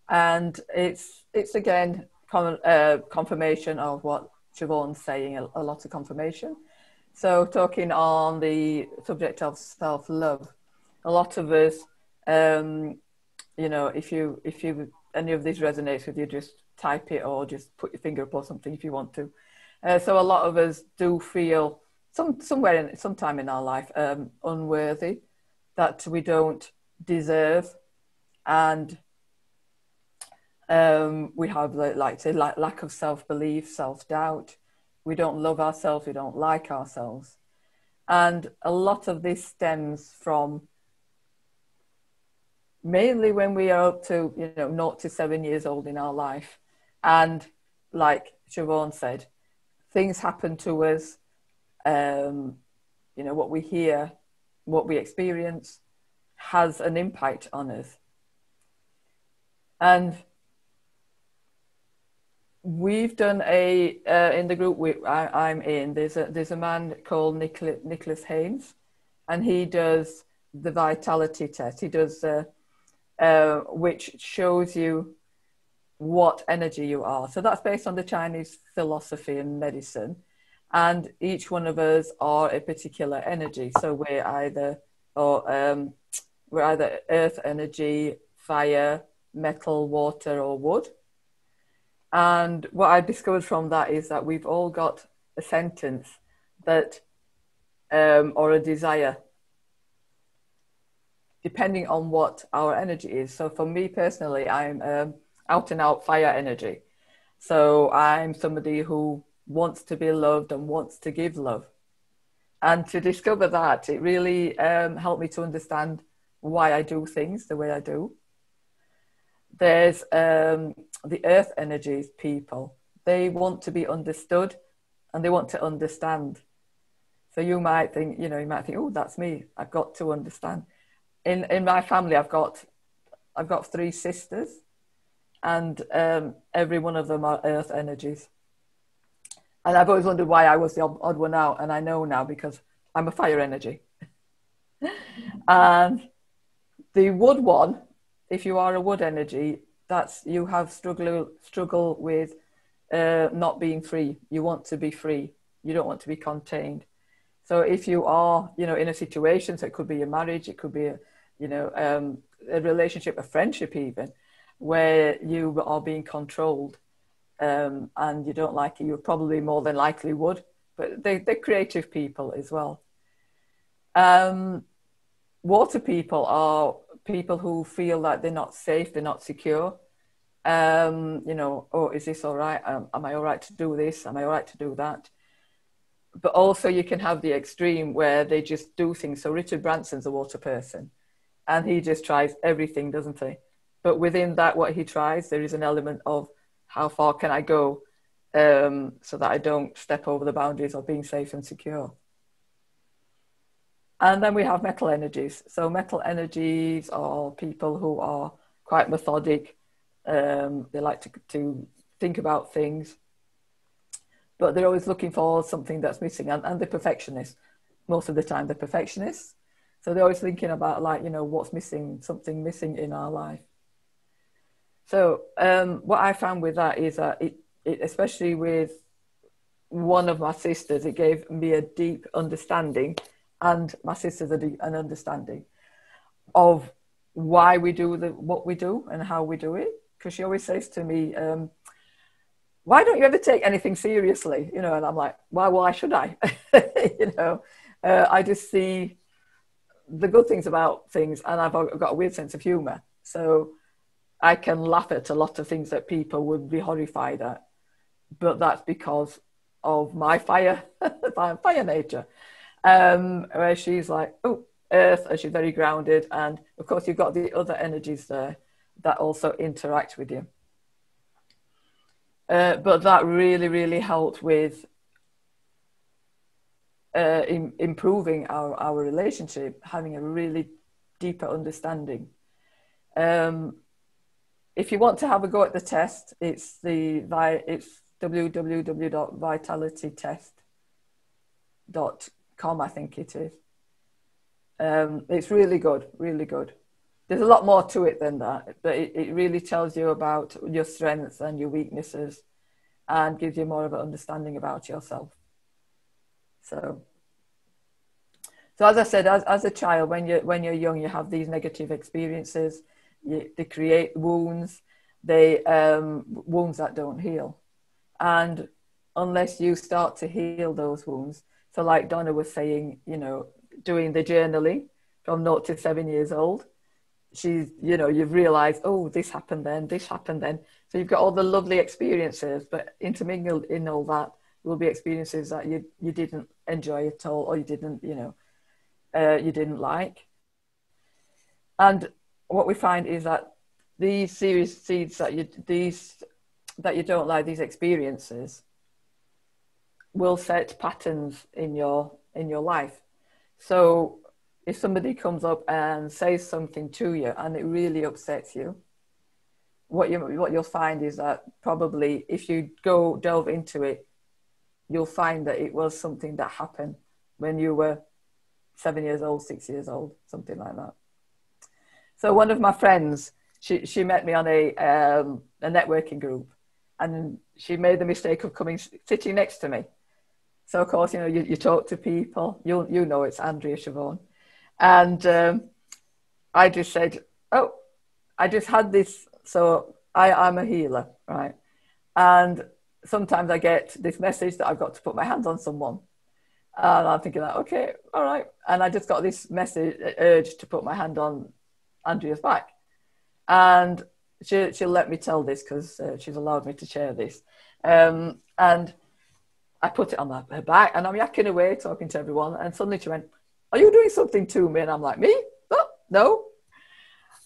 and it's again confirmation of what Siobhan's saying. A lot of confirmation. So talking on the subject of self-love, a lot of us, if any of this resonates with you, just type it or just put your finger up or something if you want to. So a lot of us do feel sometime in our life unworthy, that we don't deserve, and we have lack of self-belief, self-doubt. We don't love ourselves, we don't like ourselves. And a lot of this stems from mainly when we are up to 0 to 7 years old in our life. And like Siobhan said, things happen to us, what we hear, what we experience has an impact on us. And we've done in the group I'm in, there's a man called Nicholas Haynes, and he does the vitality test. He does which shows you what energy you are. So that's based on the Chinese philosophy and medicine. And each one of us are a particular energy. So we're either earth energy, fire, metal, water, or wood. And what I discovered from that is that we've all got a sentence that, or a desire, depending on what our energy is. So for me personally, I'm out and out fire energy. So I'm somebody who wants to be loved and wants to give love. And to discover that, it really helped me to understand why I do things the way I do. There's the earth energies people. They want to be understood and they want to understand. So you might think, oh, that's me. I've got to understand. In my family, I've got 3 sisters, and every one of them are earth energies. And I've always wondered why I was the odd one out, and I know now because I'm a fire energy. And the wood one, if you are a wood energy, you have struggle with not being free. You want to be free. You don't want to be contained. So if you are, in a situation, so it could be a marriage, it could be a relationship, a friendship even, where you are being controlled and you don't like it, you probably more than likely would, but they're creative people as well. Water people are people who feel like they're not safe, they're not secure. Oh, is this all right? Am I all right to do this? Am I all right to do that? But also you can have the extreme where they just do things. So Richard Branson's a water person, and he just tries everything, doesn't he? But within that, what he tries, there is an element of how far can I go so that I don't step over the boundaries of being safe and secure. And then we have metal energies. So metal energies are people who are quite methodic, They like to think about things, but they're always looking for something that's missing. And they're perfectionists. Most of the time, they're perfectionists. So they're always thinking about, like, you know, what's missing, something missing in our life. So what I found with that is that it especially with one of my sisters, it gave me a deep understanding, and my sisters an understanding of why we do what we do and how we do it. Because she always says to me, why don't you ever take anything seriously? You know, and I'm like, why should I? You know, I just see the good things about things, and I've got a weird sense of humor. So I can laugh at a lot of things that people would be horrified at, but that's because of my fire nature. Where she's like, oh, earth, and she's very grounded. And of course, you've got the other energies there that also interact with you. But that really, really helped with improving our relationship, having a really deeper understanding. If you want to have a go at the test, it's www.vitalitytest.com, I think it is. It's really good, really good. There's a lot more to it than that, but it really tells you about your strengths and your weaknesses and gives you more of an understanding about yourself. So as I said, as a child, when you're young, you have these negative experiences. They create wounds, wounds that don't heal. And unless you start to heal those wounds, so like Donna was saying, you know, doing the journaling from 0 to 7 years old, she's, you know, you've realized, oh, this happened then. So you've got all the lovely experiences, but intermingled in all that will be experiences that you didn't enjoy at all, or you didn't, you know, you didn't like. And what we find is that these serious seeds that you don't like, these experiences, will set patterns in your life. So if somebody comes up and says something to you and it really upsets you, what you'll find is that probably if you go delve into it, you'll find that it was something that happened when you were 7 years old, 6 years old, something like that. So one of my friends, she met me on a networking group, and she made the mistake of sitting next to me. So of course, you know, you talk to people, you know it's Andrea Siobhan. And I just said, oh, I just had this, so I'm a healer, right? And sometimes I get this message that I've got to put my hands on someone. And I'm thinking, like, okay, all right. And I just got this urge to put my hand on Andrea's back. And she'll let me tell this because she's allowed me to share this. And I put it on her back, and I'm yakking away, talking to everyone. And suddenly she went, are you doing something to me? And I'm like, me? Oh, no.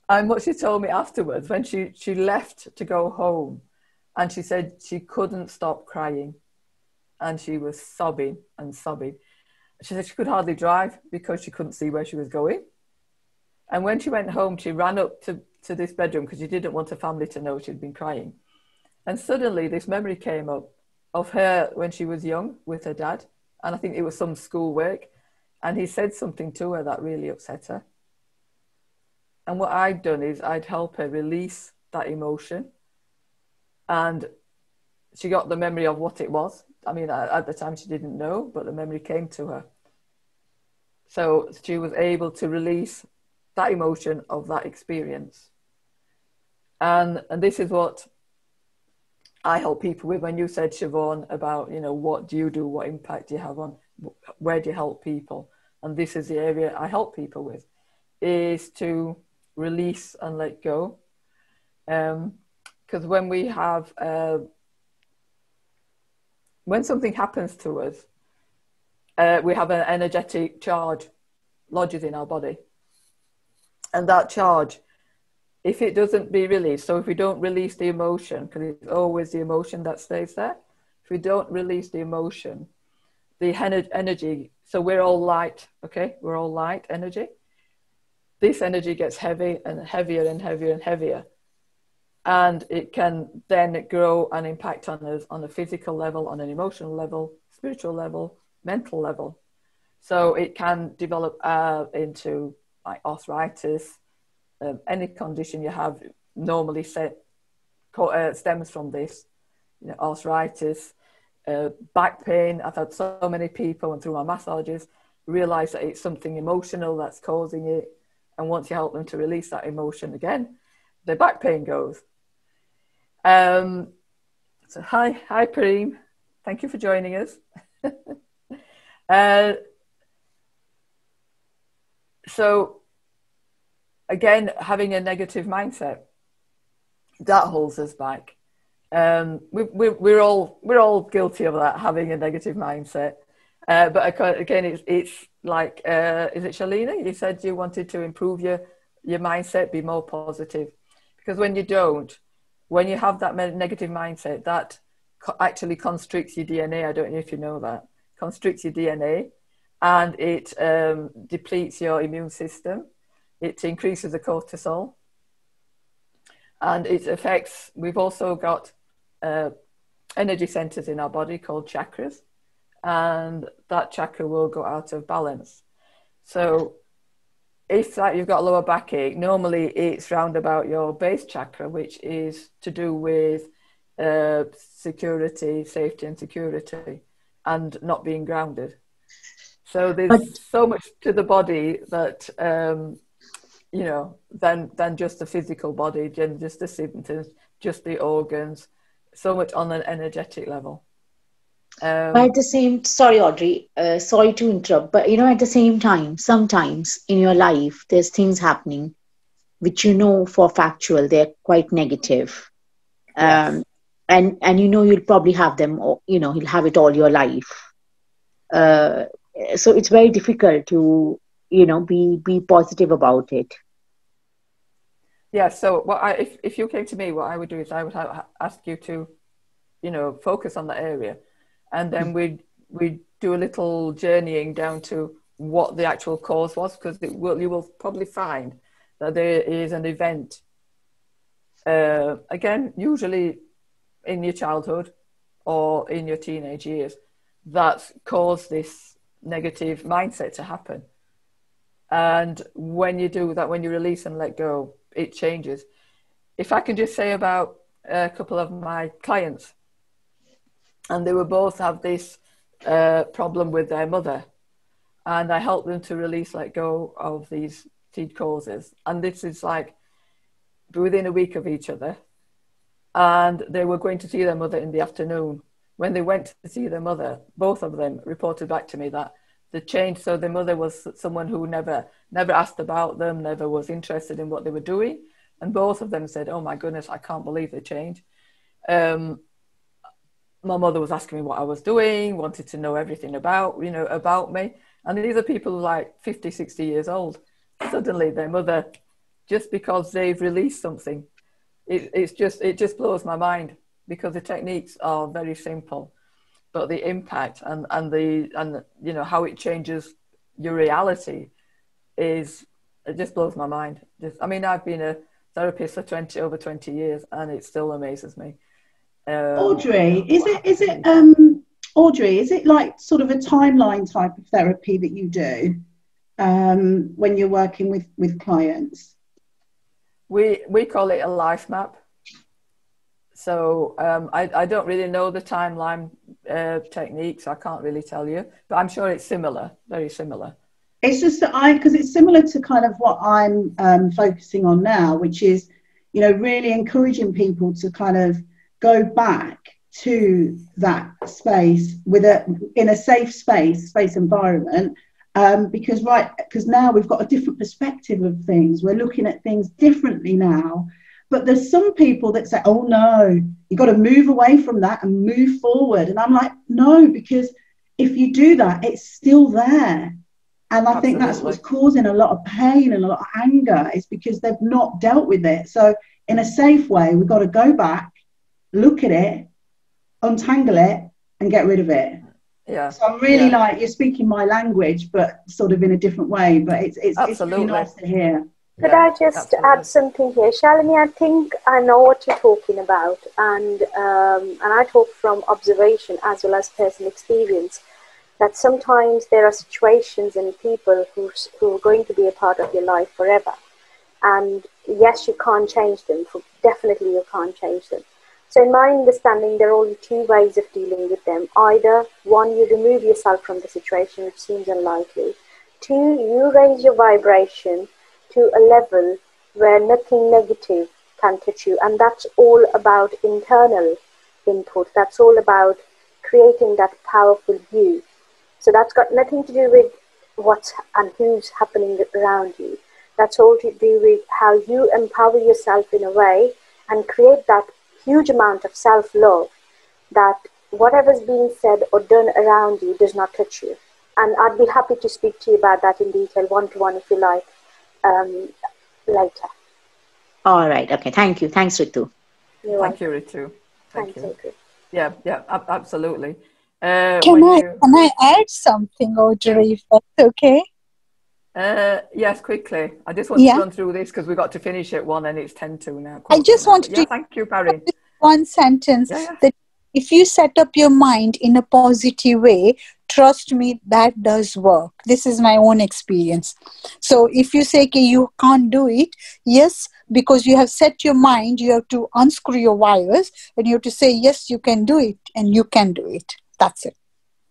And what she told me afterwards, when she left to go home, and she said she couldn't stop crying. And she was sobbing and sobbing. She said she could hardly drive because she couldn't see where she was going. And when she went home, she ran up to this bedroom because she didn't want her family to know she'd been crying. And suddenly this memory came up of her when she was young with her dad. And I think it was some schoolwork. And he said something to her that really upset her. And what I'd done is I'd help her release that emotion. And she got the memory of what it was. I mean, at the time she didn't know, but the memory came to her. So she was able to release that emotion of that experience. And this is what I help people with. When you said, Siobhan, about, you know, what do you do? What impact do you have on, where do you help people? And this is the area I help people with, is to release and let go. Because when we have, when something happens to us, we have an energetic charge lodges in our body. And that charge, if it doesn't be released, so if we don't release the emotion, because it's always the emotion that stays there, if we don't release the emotion, the energy, so we're all light, okay? We're all light energy. This energy gets heavy and heavier and heavier and heavier. and it can then grow and impact on us on a physical level, on an emotional level, spiritual level, mental level. So it can develop into like arthritis, any condition you have normally stems from this, arthritis, back pain. I've had so many people, and through my massages, realize that it's something emotional that's causing it. And once you help them to release that emotion again, their back pain goes. So hi Preem, thank you for joining us. So again, having a negative mindset, that holds us back. We're all guilty of that, having a negative mindset. But again, it's like, is it Shalina? You said you wanted to improve your mindset, be more positive. Because when you have that negative mindset, that actually constricts your DNA. I don't know if you know that. Constricts your DNA, and it depletes your immune system. It increases the cortisol. And it affects, we've also got energy centers in our body called chakras, and that chakra will go out of balance. So if you've got lower backache, normally it's round about your base chakra, which is to do with security, safety and security, and not being grounded. So there's so much to the body that, than just the physical body, just the symptoms, just the organs, so much on an energetic level. But at the same, sorry, Audrey, sorry to interrupt, but at the same time, sometimes in your life, there's things happening which for factual, they're quite negative. Yes. And you'll probably have them, or you'll have it all your life. So it's very difficult to be positive about it. Yeah. So if you came to me, what I would do is I would ask you to focus on that area, and then we'd do a little journeying down to what the actual cause was, because you will probably find that there is an event, again, usually in your childhood or in your teenage years, that's caused this negative mindset to happen. And when you do that, when you release and let go, it changes. If I can just say about a couple of my clients, and they were both have this problem with their mother, and I helped them to release, let go of these seed causes. And this is like within a week of each other. And they were going to see their mother in the afternoon. When they went to see their mother, both of them reported back to me that the change. So their mother was someone who never asked about them, never was interested in what they were doing. And both of them said, "Oh my goodness, I can't believe the change." My mother was asking me what I was doing, wanted to know everything about me. And these are people like 50, 60 years old. Suddenly their mother, just because they've released something, it just blows my mind, because the techniques are very simple, but the impact and how it changes your reality it just blows my mind. I've been a therapist for over 20 years, and it still amazes me. Audrey, Audrey, is it like sort of a timeline type of therapy that you do when you're working with clients? We call it a life map. So I don't really know the timeline techniques. I can't really tell you, but I'm sure it's similar, very similar. It's just that because it's similar to kind of what I'm focusing on now, which is, really encouraging people to kind of go back to that space in a safe space environment, because now we've got a different perspective of things. We're looking at things differently now. But there's some people that say, "Oh no, you got to move away from that and move forward." And I'm like, no, because if you do that, it's still there. And I think that's what's causing a lot of pain and a lot of anger, is because they've not dealt with it. So in a safe way, we've got to go back, look at it, untangle it, and get rid of it. Yeah. So I'm really like, you're speaking my language, but sort of in a different way. But it's really nice to hear. Could I just add something here? Shalini, I think I know what you're talking about, and I talk from observation as well as personal experience, that sometimes there are situations and people who are going to be a part of your life forever. And yes, you can't change them. Definitely you can't change them. So in my understanding, there are only two ways of dealing with them. Either, one, you remove yourself from the situation, which seems unlikely. Two, you raise your vibration to a level where nothing negative can touch you. And that's all about internal input. That's all about creating that powerful you. So that's got nothing to do with what's and who's happening around you. That's all to do with how you empower yourself in a way and create that huge amount of self-love that whatever's being said or done around you does not touch you. And I'd be happy to speak to you about that in detail, one-to-one if you like, later. All right. Okay. Thank you. Thanks, Ritu. Thank you, Ritu. Thank you. Yeah, absolutely. Can I add something, Audrey, if that's okay? Yes, quickly. I just want to run through this because we got to finish at 1 and it's 10:02 now. I just wanted to thank you, Parry. One sentence that if you set up your mind in a positive way, trust me, that does work. This is my own experience. So if you say you can't do it, yes, because you have set your mind, you have to unscrew your wires and you have to say, yes, you can do it and you can do it. That's it.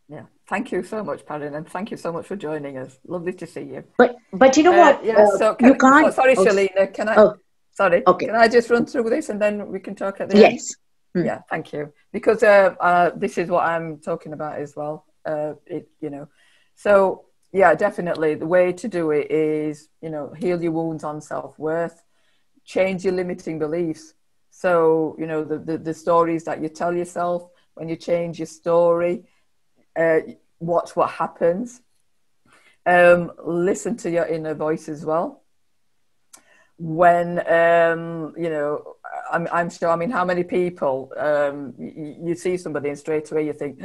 Yeah. Thank you so much, Padden, and thank you so much for joining us. Lovely to see you. But you know what? So you can't. Sorry, Shalina. Can I? Sorry. Okay. Can I just run through this and then we can talk at the end? Yes. Yeah. Thank you. Because this is what I'm talking about as well. So yeah, definitely the way to do it is, heal your wounds on self-worth, change your limiting beliefs. So, the stories that you tell yourself, when you change your story, watch what happens. Listen to your inner voice as well. When I'm sure, how many people you see somebody and straight away you think,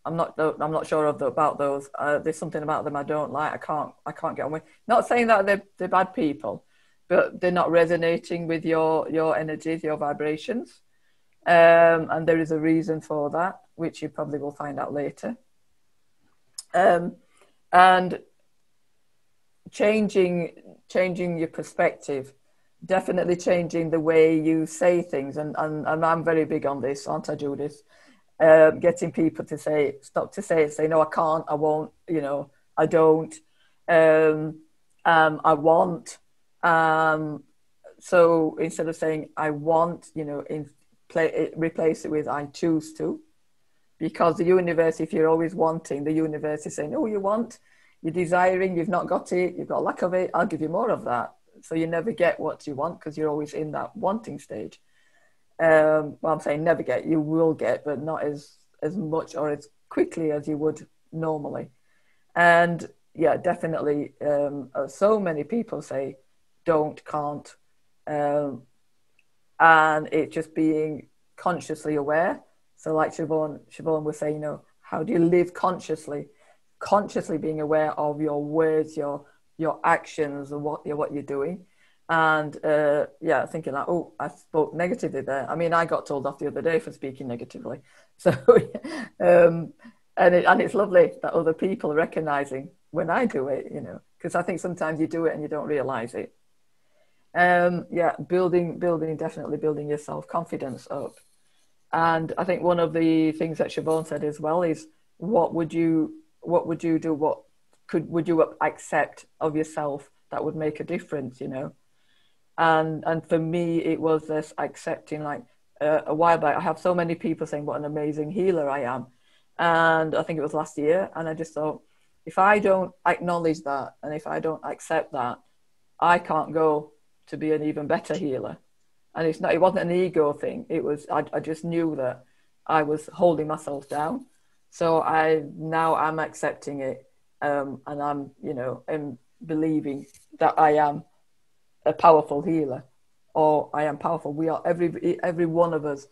I'm not sure about those. There's something about them I don't like. I can't get on with. Not saying that they're bad people, but they're not resonating with your energies, your vibrations. And there is a reason for that, which you probably will find out later. And changing your perspective, definitely changing the way you say things. And I'm very big on this, aren't I, Judith? Getting people to say, no, I can't, I won't, I don't, I want. So instead of saying I want, replace it with I choose to. Because the universe, if you're always wanting, the universe is saying, oh, you want, you're desiring, you've not got it, you've got lack of it, I'll give you more of that. So you never get what you want because you're always in that wanting stage. Well, I'm saying never get, you will get, but not as much or as quickly as you would normally. And yeah, definitely, so many people say don't, can't, and it just being consciously aware. So like Siobhan was saying, how do you live consciously being aware of your words, your actions and what you're doing. And thinking like, oh, I spoke negatively there. I got told off the other day for speaking negatively. So, and it's lovely that other people are recognizing when I do it, because I think sometimes you do it and you don't realize it. Definitely building your self-confidence up. And I think one of the things that Siobhan said as well is, what would you do? Would you accept of yourself that would make a difference, And for me, it was this accepting, like a while back, I have so many people saying what an amazing healer I am. And I think it was last year. And I just thought, if I don't acknowledge that, and if I don't accept that, I can't go to be an even better healer. And it wasn't an ego thing. It was, I just knew that I was holding myself down. So I'm accepting it. And I'm, I'm believing that I am a powerful healer, or I am powerful. We are, every one of us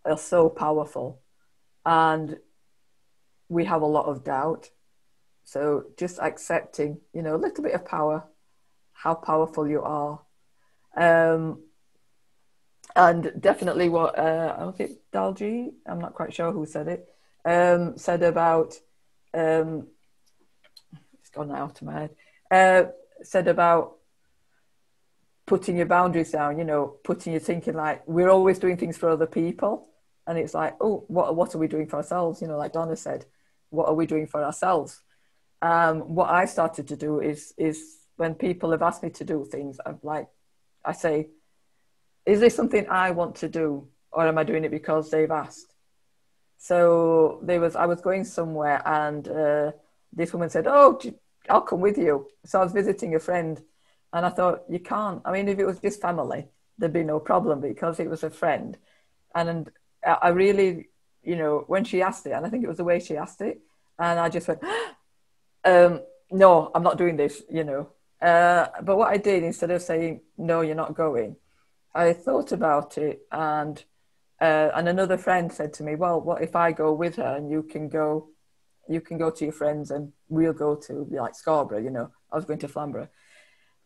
are so powerful, and we have a lot of doubt. So just accepting, a little bit of power, how powerful you are. And definitely what, I don't think Dalji, I'm not quite sure who said it, said about, it's gone out of my head, said about putting your boundaries down, you know, putting your thinking, like, we're always doing things for other people. And it's like, oh, what are we doing for ourselves? You know, like Donna said, what are we doing for ourselves? What I started to do is when people have asked me to do things, I say, is this something I want to do, or am I doing it because they've asked? So I was going somewhere, and this woman said, oh, I'll come with you. So I was visiting a friend, and I thought, you can't. I mean, if it was just family, there'd be no problem, because it was a friend. And I really, you know, when she asked it, and I think it was the way she asked it, and I just went, no, I'm not doing this, you know. But what I did, instead of saying, no, you're not going, I thought about it, and another friend said to me, well, what if I go with her, and you can go to your friends, and we'll go to, like, Scarborough, you know. I was going to Flamborough.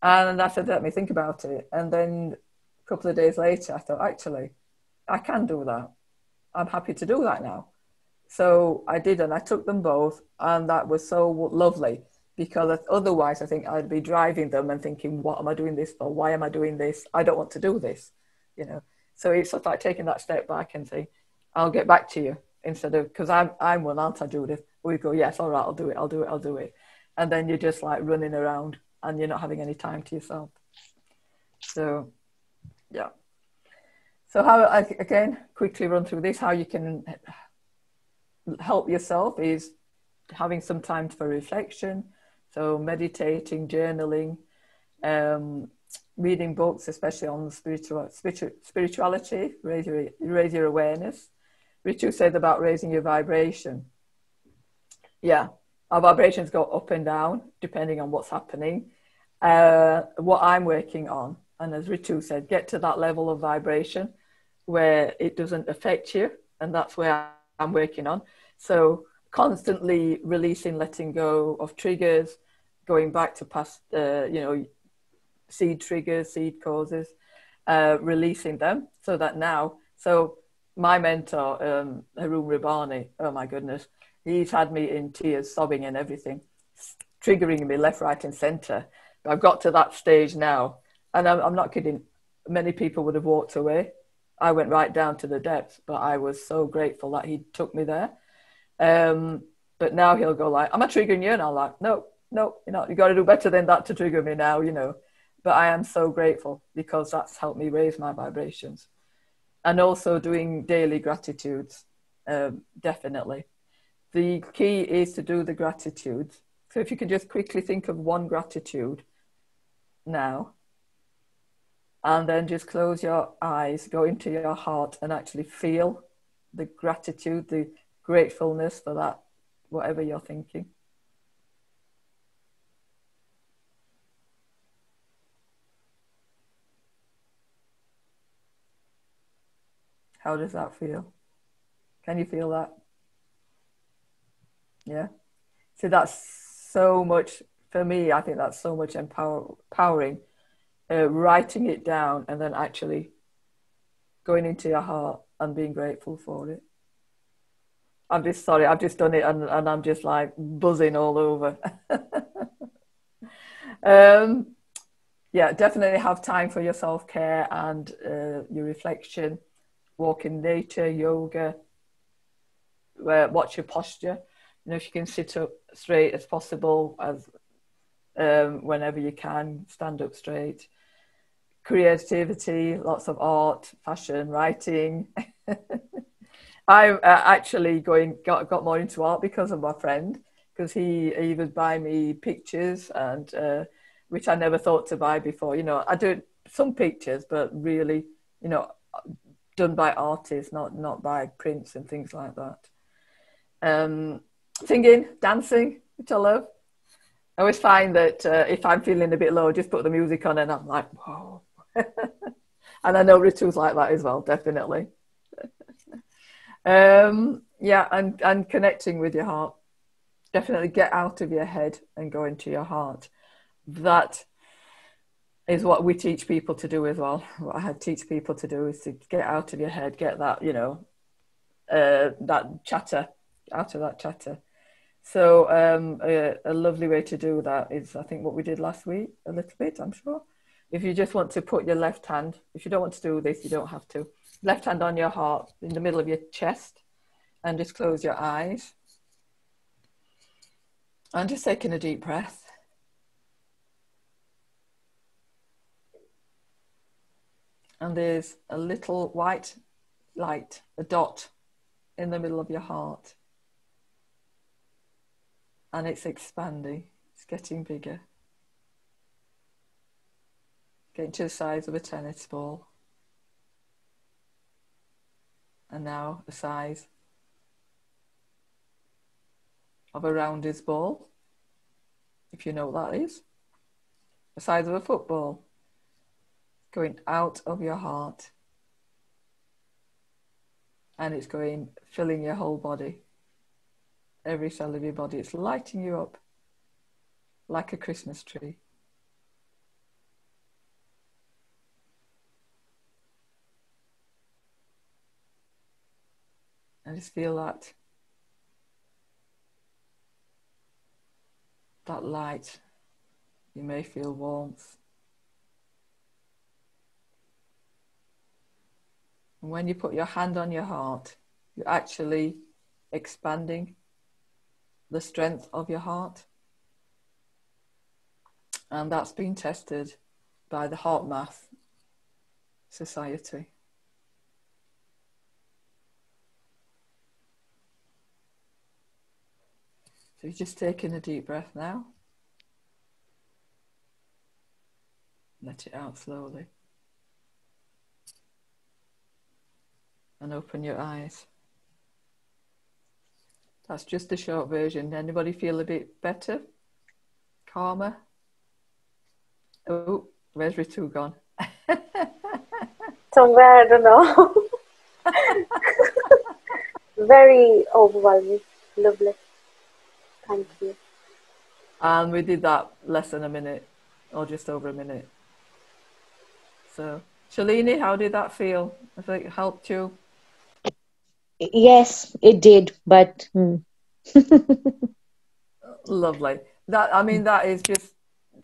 And I said, let me think about it. And then a couple of days later, I thought, actually, I can do that. I'm happy to do that now. So I did, and I took them both, and that was so lovely, because otherwise I think I'd be driving them and thinking, what am I doing this for? Why am I doing this? I don't want to do this, you know. So it's sort of like taking that step back and saying, I'll get back to you, instead of, because I'm one, aren't I, Judith? We go, yes, all right, I'll do it. And then you're just like running around, and you're not having any time to yourself. So, yeah. So how, again, quickly run through this, how you can help yourself is having some time for reflection. So meditating, journaling, reading books, especially on spirituality, raise your awareness. Ritu said about raising your vibration. Yeah, our vibrations go up and down depending on what's happening. What I'm working on, and as Ritu said, get to that level of vibration where it doesn't affect you, and that's where I'm working on. So constantly releasing, letting go of triggers, going back to past, you know, seed triggers, seed causes, releasing them, so that now, so my mentor, Haroon Rabbani, oh my goodness, he's had me in tears, sobbing and everything, triggering me left, right and center. But I've got to that stage now, and I'm not kidding, many people would have walked away. I went right down to the depths, but I was so grateful that he took me there. But now he'll go like, am I triggering you? And I'm like, no, you know, you got to do better than that to trigger me now, you know. But I am so grateful, because that's helped me raise my vibrations. And also doing daily gratitudes, definitely. The key is to do the gratitudes. So if you can just quickly think of one gratitude now, and then just close your eyes, go into your heart and actually feel the gratitude, the gratefulness for that, whatever you're thinking. How does that feel? Can you feel that? Yeah. So that's so much, for me, I think that's so much empowering, writing it down and then actually going into your heart and being grateful for it. I'm just sorry, I've just done it and I'm just like buzzing all over. Yeah, definitely have time for your self-care and your reflection, walk in nature, yoga, watch your posture. You know, if you can sit up straight as possible, as whenever you can, stand up straight. Creativity, lots of art, fashion, writing. I actually got more into art because of my friend, because he would buy me pictures, and which I never thought to buy before. You know, I do some pictures, but really, you know, done by artists, not by prints and things like that. Singing, dancing, which I love. I always find that if I'm feeling a bit low, just put the music on and I'm like, whoa. And I know Ritu's like that as well, definitely. Yeah, and connecting with your heart. Definitely get out of your head and go into your heart. That is what we teach people to do as well. What I teach people to do is to get out of your head, get that, you know, that chatter, out of that chatter. So a lovely way to do that is, I think, what we did last week, a little bit, I'm sure. If you just want to put your left hand, if you don't want to do this, you don't have to. Left hand on your heart, in the middle of your chest, and just close your eyes. And just taking a deep breath. And there's a little white light, a dot in the middle of your heart. And it's expanding, it's getting bigger. Getting to the size of a tennis ball. And now the size of a rounders ball, if you know what that is. The size of a football. Going out of your heart. And it's going, filling your whole body. Every cell of your body. It's lighting you up like a Christmas tree. And just feel that light. You may feel warmth. And when you put your hand on your heart, you're actually expanding the strength of your heart. And that's been tested by the Heart Math Society. So you're just taking a deep breath now. Let it out slowly. And open your eyes. That's just a short version. Anybody feel a bit better? Calmer? Oh, where's Ritu gone? Somewhere, I don't know. Very overwhelming. Lovely. Thank you. And we did that less than a minute, or just over a minute. So, Shalini, how did that feel? Has it helped you? Yes, it did, but Lovely. That, I mean, that is just,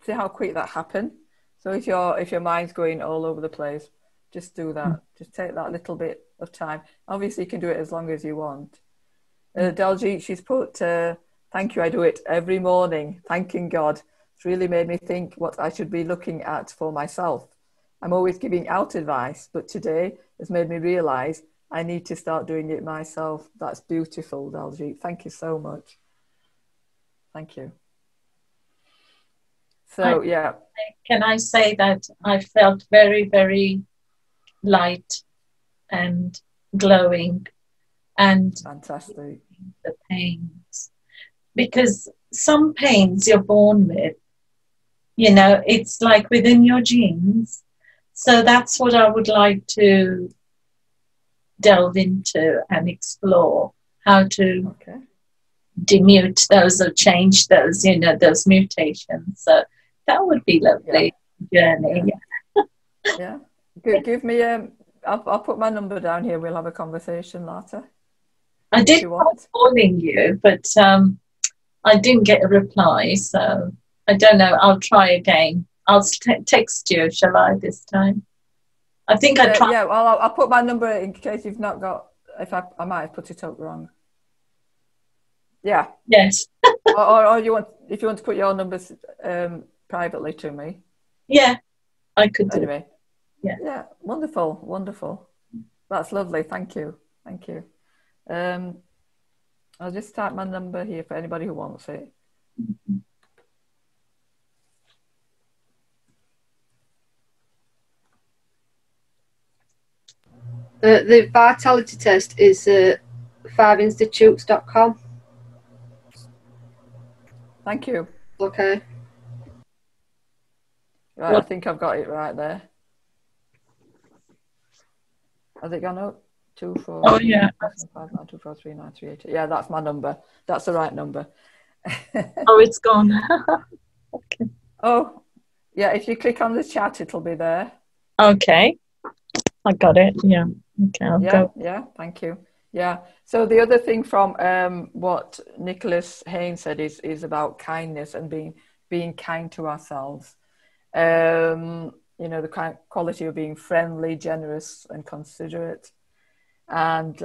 see how quick that happened. So if your mind's going all over the place, just do that. Just take that little bit of time. Obviously, you can do it as long as you want. Daljit, she's put, thank you, I do it every morning, thanking God. It's really made me think what I should be looking at for myself. I'm always giving out advice, but today has made me realise I need to start doing it myself. That's beautiful, Daljit. Thank you so much. Thank you. So, yeah. Can I say that I felt very, very light and glowing and fantastic. The pains. Because some pains you're born with, you know, it's like within your genes. So that's what I would like to delve into and explore, how to demute those or change those, you know, those mutations. So that would be lovely journey. Yeah. Give me I'll put my number down here. We'll have a conversation later. I did try calling you, but I didn't get a reply. So I don't know. I'll try again. I'll text you, shall I, this time? I think I tried. Yeah, well, I'll put my number in case you've not got, if I might have put it up wrong. Yeah. Yes. or you want, if you want to put your numbers privately to me. Yeah, I could do. Anyway. Yeah. Yeah, wonderful, wonderful. That's lovely. Thank you. Thank you. I'll just type my number here for anybody who wants it. The vitality test is 5institutes.com. Thank you. Okay. Right, I think I've got it right there. Has it gone up? 2, 4, oh, yeah. 5, 9, 2, 4, 3, 9, 3, 8. Yeah, that's my number. That's the right number. Oh, it's gone. Okay. Oh, Yeah, if you click on the chat, it'll be there. Okay, I got it. Yeah. Okay, I'll go. Yeah, thank you. Yeah. So the other thing from what Nicholas Haynes said is about kindness and being kind to ourselves. You know, the quality of being friendly, generous, and considerate. And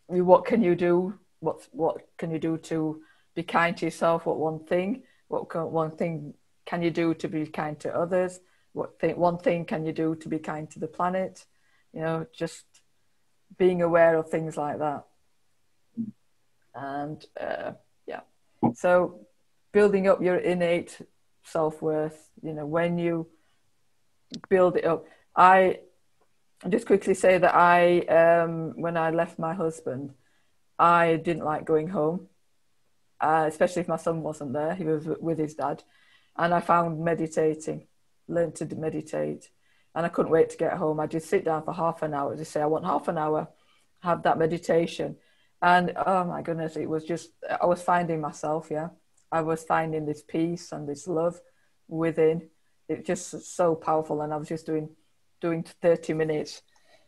what can you do? What can you do to be kind to yourself? One thing can you do to be kind to others? One thing can you do to be kind to the planet? You know, just being aware of things like that. And yeah, so building up your innate self-worth, you know, when you build it up. I just quickly say that when I left my husband, I didn't like going home, especially if my son wasn't there. He was with his dad. And I found learned to meditate. And I couldn't wait to get home. I just sit down for half an hour, just say, I want half an hour, have that meditation. And oh my goodness, it was just, I was finding myself, yeah. I was finding this peace and this love within. It just so powerful. And I was just doing 30 minutes.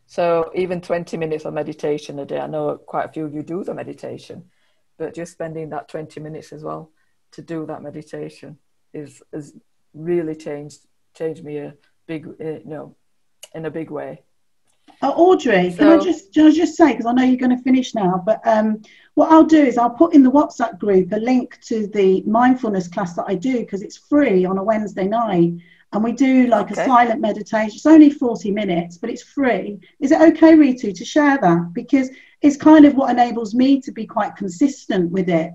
So even 20 minutes of meditation a day. I know quite a few of you do the meditation, but just spending that 20 minutes as well to do that meditation is really changed me a big, in a big way. Audrey, can I just say, because I know you're going to finish now, but what I'll do is I'll put in the WhatsApp group a link to the mindfulness class that I do, because it's free on a Wednesday night. And we do like a silent meditation. It's only 40 minutes, but it's free. Is it okay, Ritu, to share that? Because it's kind of what enables me to be quite consistent with it.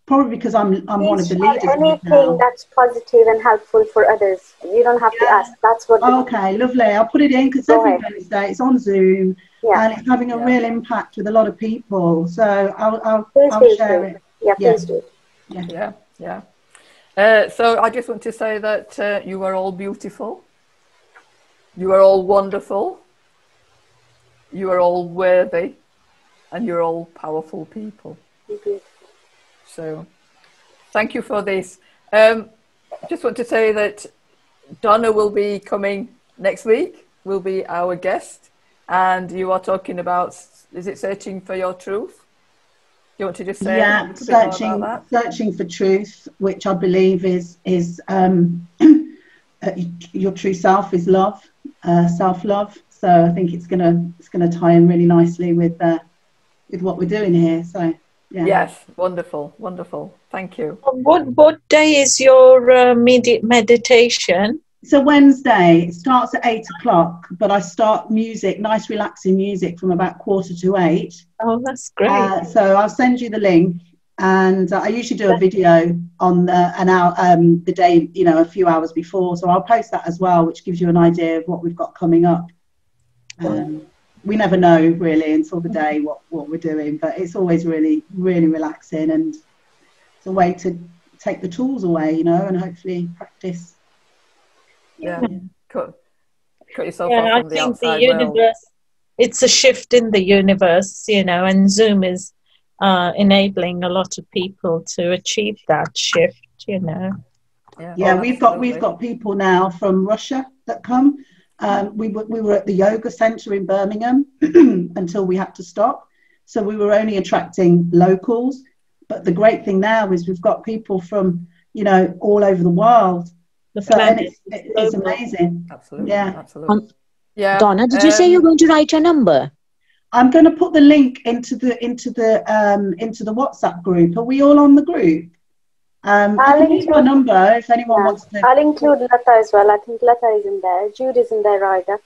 Probably because I'm one of the leaders. Anything that's positive and helpful for others. You don't have to ask. That's what. Okay, lovely. I'll put it in, because every Wednesday it's on Zoom, and it's having a real impact with a lot of people. So I'll share it. Yeah, please do. Yeah. So I just want to say that you are all beautiful. You are all wonderful. You are all worthy, and you're all powerful people. So thank you for this. Just want to say that Donna will be coming next week, will be our guest, and you are talking about, is it searching for your truth? Do you want to just say a little bit more about that? Searching for truth, which I believe is your true self is love, self-love. So I think it's gonna tie in really nicely with what we're doing here. So yeah. Yes, wonderful. Thank you. What day is your meditation? It's a Wednesday. It starts at 8 o'clock, but I start nice relaxing music from about 7:45. Oh, that's great. So I'll send you the link, and I usually do a video on the day, a few hours before. So I'll post that as well, which gives you an idea of what we've got coming up. We never know really until the day what we're doing, but it's always really, really relaxing, and it's a way to take the tools away, and hopefully practice. Yeah. Cut yourself off from the outside world. It's a shift in the universe, and Zoom is enabling a lot of people to achieve that shift, Yeah, we've got people now from Russia that come. We were at the yoga center in Birmingham until we had to stop. So we were only attracting locals. But the great thing now is we've got people from, all over the world. It's amazing. Absolutely. Yeah. Absolutely. Donna, did you say you're going to write your number? I'm going to put the link into the WhatsApp group. Are we all on the group? I'll include my number if anyone wants to. I'll include Lata as well. I think Lata is in there. Jude is in there either.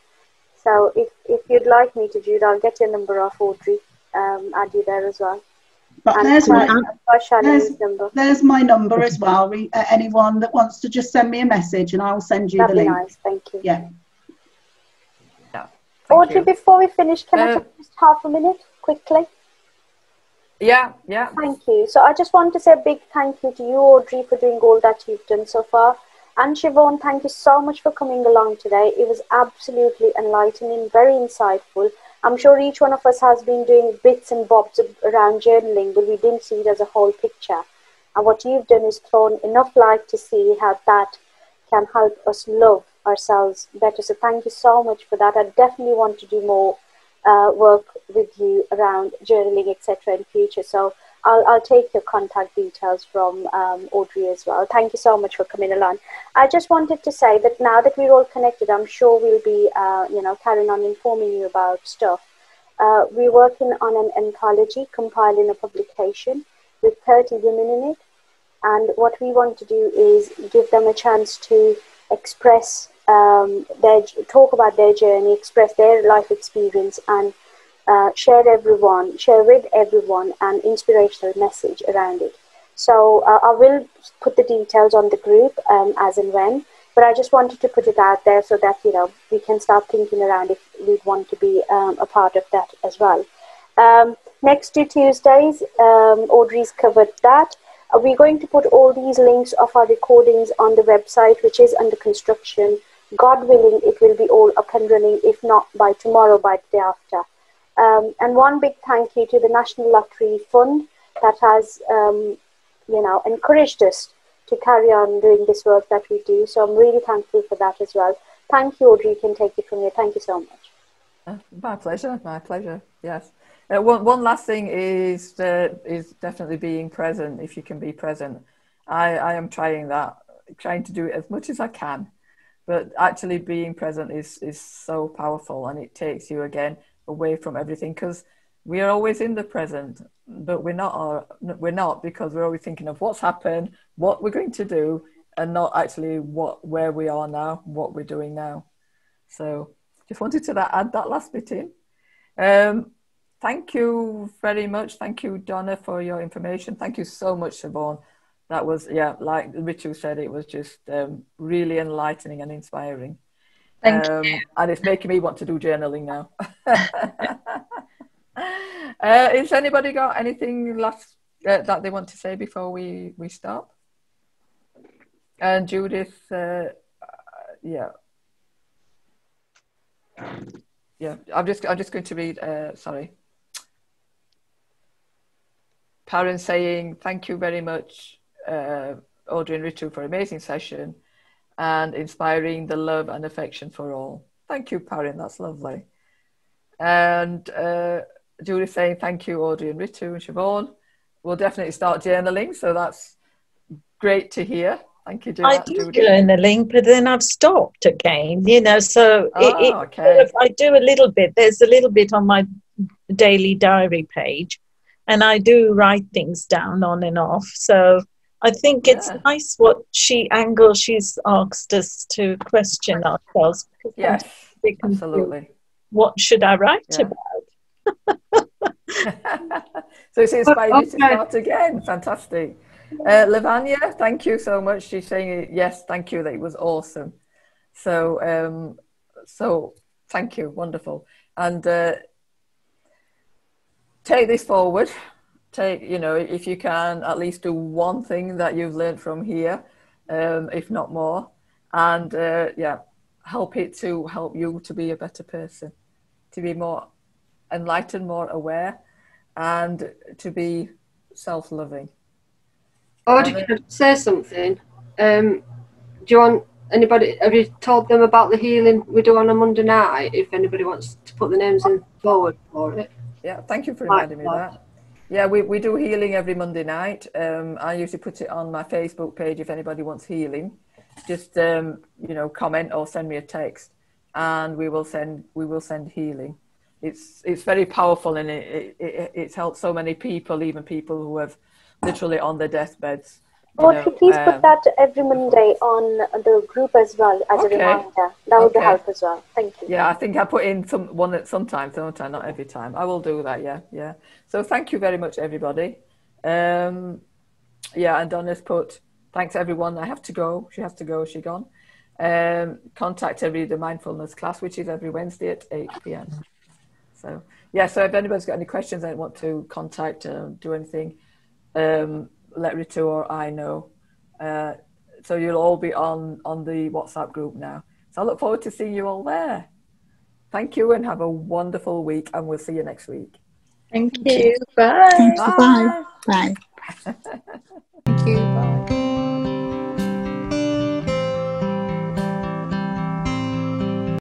So if you'd like me to, Jude, I'll get your number off Audrey. Add you there as well. But there's my number as well. Anyone that wants to just send me a message and I'll send you the link. That'd be nice. Thank you. Yeah. Audrey, before we finish, can I take just half a minute quickly? Yeah. Thank you. So I just want to say a big thank you to you, Audrey, for doing all that you've done so far. And Siobhan, thank you so much for coming along today. It was absolutely enlightening, very insightful. I'm sure each one of us has been doing bits and bobs around journaling, but we didn't see it as a whole picture. And what you've done is thrown enough light to see how that can help us love ourselves better. So thank you so much for that. I definitely want to do more work with you around journaling, etc. in future. So I'll take your contact details from Audrey as well. Thank you so much for coming along. I just wanted to say that now that we're all connected, I'm sure we'll be, carrying on informing you about stuff. We're working on an anthology, compiling a publication with 30 women in it. And what we want to do is give them a chance to express talk about their journey, express their life experience, and share with everyone an inspirational message around it. So I will put the details on the group as and when, but I just wanted to put it out there so that, we can start thinking around if we'd want to be a part of that as well. Next 2 Tuesdays, Audrey's covered that. We're going to put all these links of our recordings on the website, which is under construction. God willing, it will be all up and running, if not by tomorrow, by the day after. And one big thank you to the National Lottery Fund that has, encouraged us to carry on doing this work that we do. So I'm really thankful for that as well. Thank you, Audrey. You can take it from here. Thank you so much. My pleasure. My pleasure. Yes. One last thing is definitely being present. If you can be present, I am trying to do it as much as I can. But actually being present is so powerful, and it takes you again away from everything, because we are always in the present, but we're not because we're always thinking of what's happened, what we're going to do, and not actually where we are now, what we're doing now. So just wanted to add that last bit in. Thank you very much. Thank you, Donna, for your information. Thank you so much, Siobhan. That was, like Ritu said, it was just really enlightening and inspiring. Thank you. And it's making me want to do journaling now. Has anybody got anything last that they want to say before we start? And Judith, yeah. I'm just going to read. Sorry. Parents saying thank you very much, Audrey and Ritu, for an amazing session and inspiring the love and affection for all. Thank you, Parent. That's lovely. And Julie saying thank you, Audrey and Ritu and Siobhan. We'll definitely start journaling, so that's great to hear. Thank you, Julie. I do journaling, but then I've stopped again, so okay. I do a little bit. There's a little bit on my daily diary page, and I do write things down on and off. So I think it's nice what she's asked us to question ourselves. Yes, absolutely. What should I write about? So it's inspired you to start again. Fantastic. Lavanya, thank you so much. She's saying yes, thank you. That was awesome. So, so thank you. Wonderful. And take this forward. If you can, at least do one thing that you've learned from here, if not more, and help you to be a better person, to be more enlightened, more aware, and to be self-loving. Audrey, can I say something? Do you want anybody? Have you told them about the healing we do on a Monday night? If anybody wants to put the names in forward for it. Yeah, thank you for reminding me of that. Yeah, we do healing every Monday night. I usually put it on my Facebook page if anybody wants healing. Just comment or send me a text, and we will send healing. It's very powerful, and it's helped so many people, even people who have literally on their deathbeds. Audrey, please put that every Monday on the group as well as a reminder. That would help as well. Thank you. Yeah, I think I put in one sometimes, don't I? Not every time. I will do that. Yeah. So thank you very much, everybody. And Donna's put thanks everyone. I have to go. She has to go. She's gone. Contact the mindfulness class, which is every Wednesday at 8 p.m. So so if anybody's got any questions and want to contact, do anything, let Ritu or I know. So you'll all be on the WhatsApp group now. So I look forward to seeing you all there. Thank you and have a wonderful week, and we'll see you next week. Thank you. Bye. Bye. Bye. Thank you. Bye.